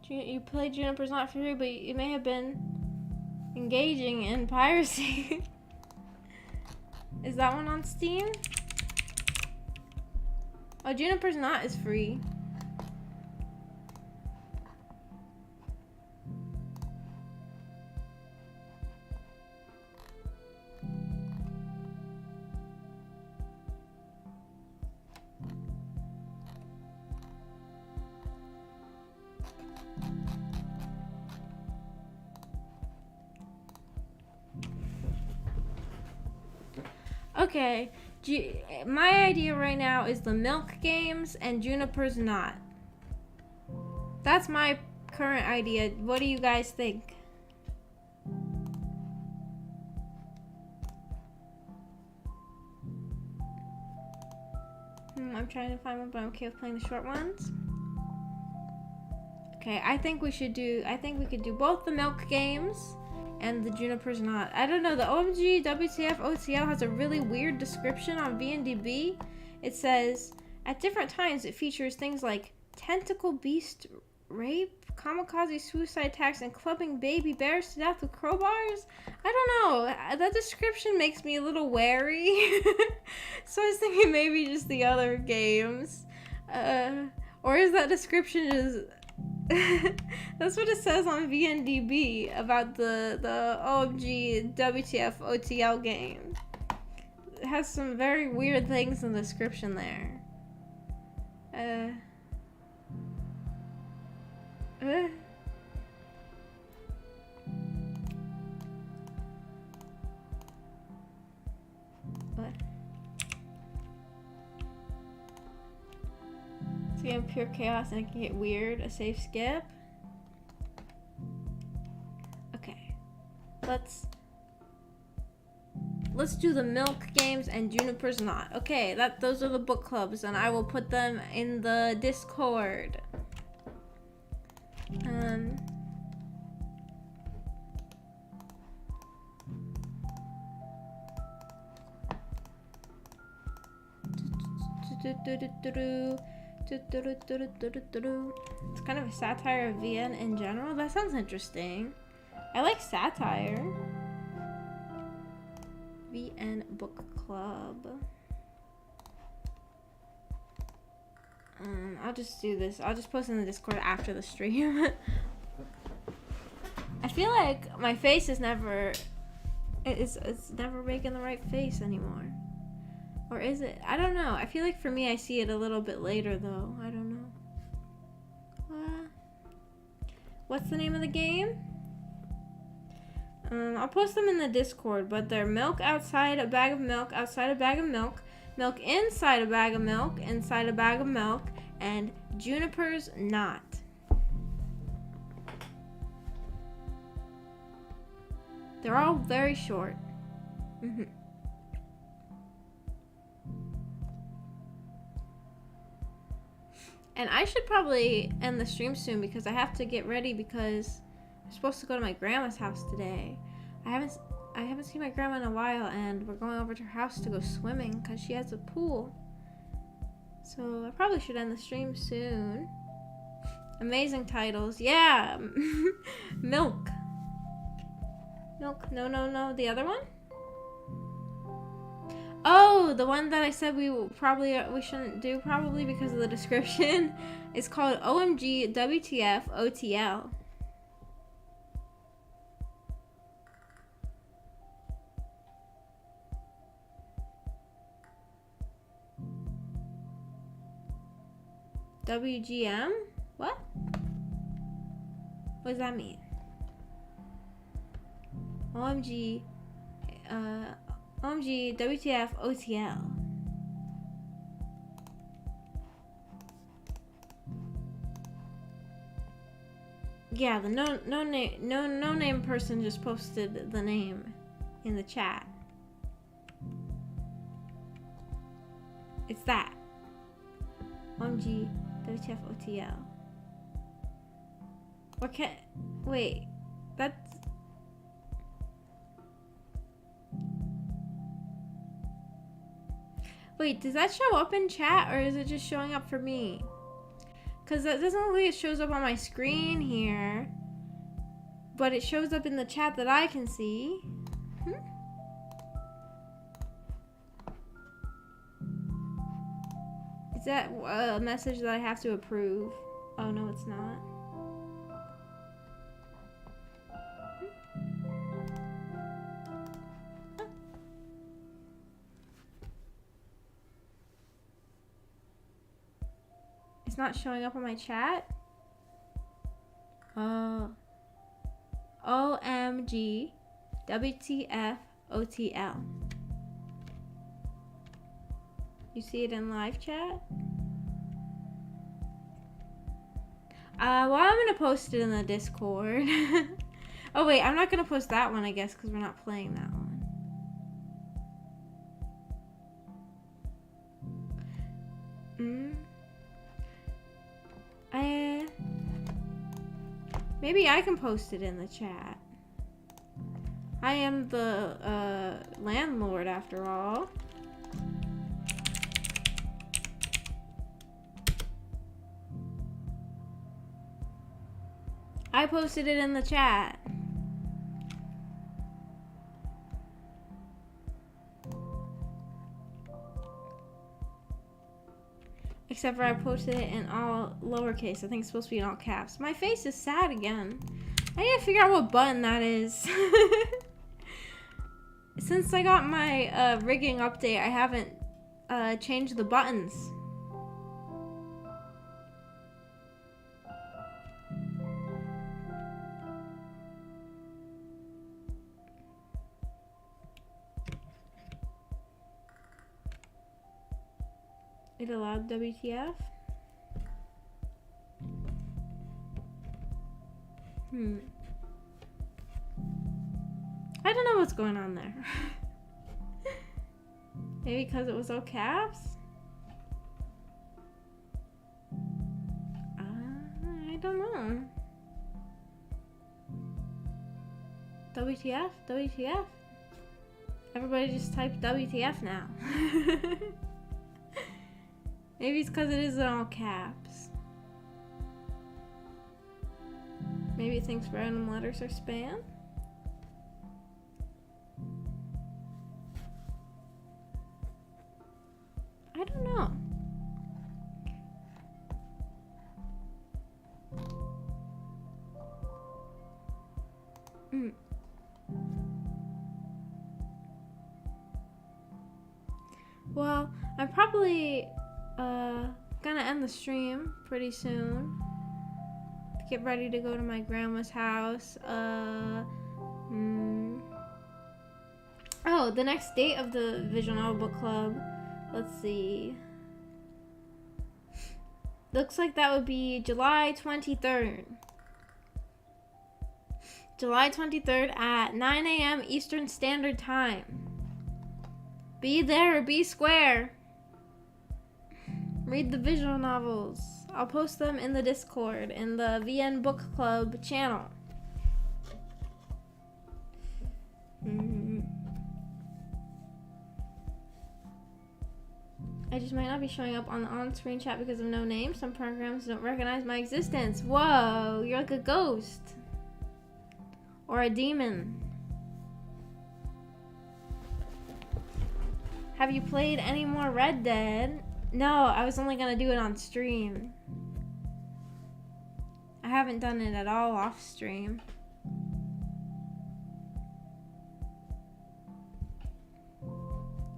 You played Juniper's not free, but you may have been engaging in piracy. Is that one on Steam? Oh, Juniper's Not is free. Okay, my idea right now is the Milk games and Juniper's Not. That's my current idea. What do you guys think? I'm trying to find one, but I'm okay with playing the short ones. Okay, I think we could do both the Milk games and the Juniper's Not. I don't know, the OMG WTF OTL has a really weird description on VNDB. It says, at different times it features things like tentacle beast rape, kamikaze suicide attacks, and clubbing baby bears to death with crowbars. I don't know, that description makes me a little wary. So I was thinking maybe just the other games. Or is that description just... That's what it says on VNDB about the OMG WTF OTL game. It has some very weird things in the description there. What? It's getting pure chaos and it can get weird. A safe skip. Okay. Let's do the Milk games and Juniper's Not. Okay, those are the book clubs, and I will put them in the Discord. It's kind of a satire of VN in general. That sounds interesting. I like satire. VN Book Club. I'll just do this. I'll just post in the Discord after the stream. I feel like my face is never... It's never making the right face anymore. Or is it? I don't know. I feel like for me, I see it a little bit later, though. I don't know. What's the name of the game? I'll post them in the Discord, but they're milk outside a bag of milk, outside a bag of milk, milk inside a bag of milk, inside a bag of milk, and Juniper's Not. They're all very short. And I should probably end the stream soon because I have to get ready because I'm supposed to go to my grandma's house today. I haven't seen my grandma in a while, and we're going over to her house to go swimming because she has a pool. So I probably should end the stream soon. Amazing titles. Yeah. Milk. Milk. No. The other one? Oh, the one that I said we shouldn't do probably because of the description. It's called OMG WTF OTL. WGM? What? What does that mean? OMG WTF OTL. Yeah, the no name person just posted the name in the chat. It's that. OMG WTF OTL. Wait, that's... Wait, does that show up in chat or is it just showing up for me? Because that doesn't look like it shows up on my screen here. But it shows up in the chat that I can see. Is that a message that I have to approve? Oh, no, it's not. It's not showing up on my chat? Oh. OMG. WTF OTL. You see it in live chat? Well, I'm gonna post it in the Discord. Oh wait, I'm not gonna post that one, I guess, because we're not playing that one. Maybe I can post it in the chat. I am the landlord after all. I posted it in the chat. Except for I posted it in all lowercase. I think it's supposed to be in all caps. My face is sad again. I need to figure out what button that is. Since I got my rigging update, I haven't changed the buttons. It allowed WTF? I don't know what's going on there. Maybe because it was all caps? I don't know. WTF? WTF? Everybody just type WTF now. Maybe it's because it is in all caps. Maybe it thinks random letters are spam. I don't know. Well, I'm probably gonna end the stream pretty soon. Get ready to go to my grandma's house. Oh, the next date of the Visual Novel Book Club. Let's see. Looks like that would be July 23rd. July 23rd at 9 a.m. Eastern Standard Time. Be there or be square. Read the visual novels. I'll post them in the Discord, in the VN Book Club channel. I just might not be showing up on the on-screen chat because of no name. Some programs don't recognize my existence. Whoa, you're like a ghost. Or a demon. Have you played any more Red Dead? No, I was only gonna do it on stream. I haven't done it at all off stream.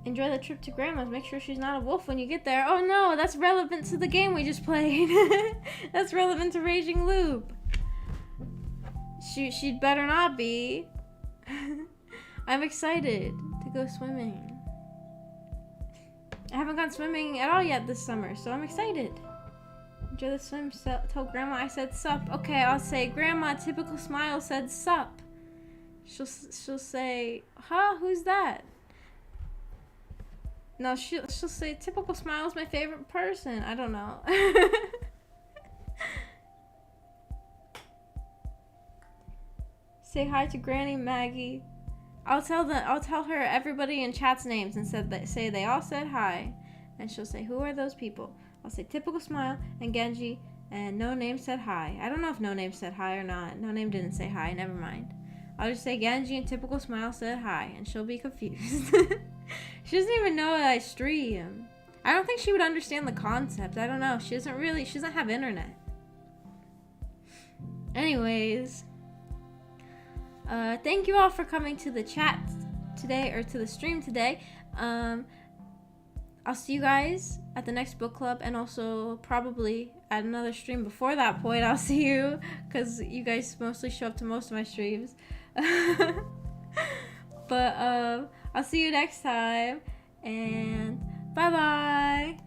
Enjoy the trip to Grandma's. Make sure she's not a wolf when you get there. Oh no, that's relevant to the game we just played. That's relevant to rei-jin-g-lu-p. She'd better not be. I'm excited to go swimming. I haven't gone swimming at all yet this summer, so I'm excited. Enjoy the swim. Tell Grandma I said sup. Okay, I'll say, Grandma, typical smile said sup. She'll say, huh, who's that? No, she'll say, typical smile is my favorite person. I don't know. Say hi to Granny Maggie. I'll tell her everybody in chat's names and say they all said hi. And she'll say, who are those people? I'll say, Typical Smile and Genji and No Name said hi. I don't know if No Name said hi or not. No Name didn't say hi. Never mind. I'll just say Genji and Typical Smile said hi, and she'll be confused. She doesn't even know that I stream. I don't think she would understand the concept. I don't know. She doesn't have internet. Anyways, thank you all for coming to the chat today, or to the stream today. I'll see you guys at the next book club, and also probably at another stream before that point. I'll see you, because you guys mostly show up to most of my streams. But I'll see you next time, and bye bye.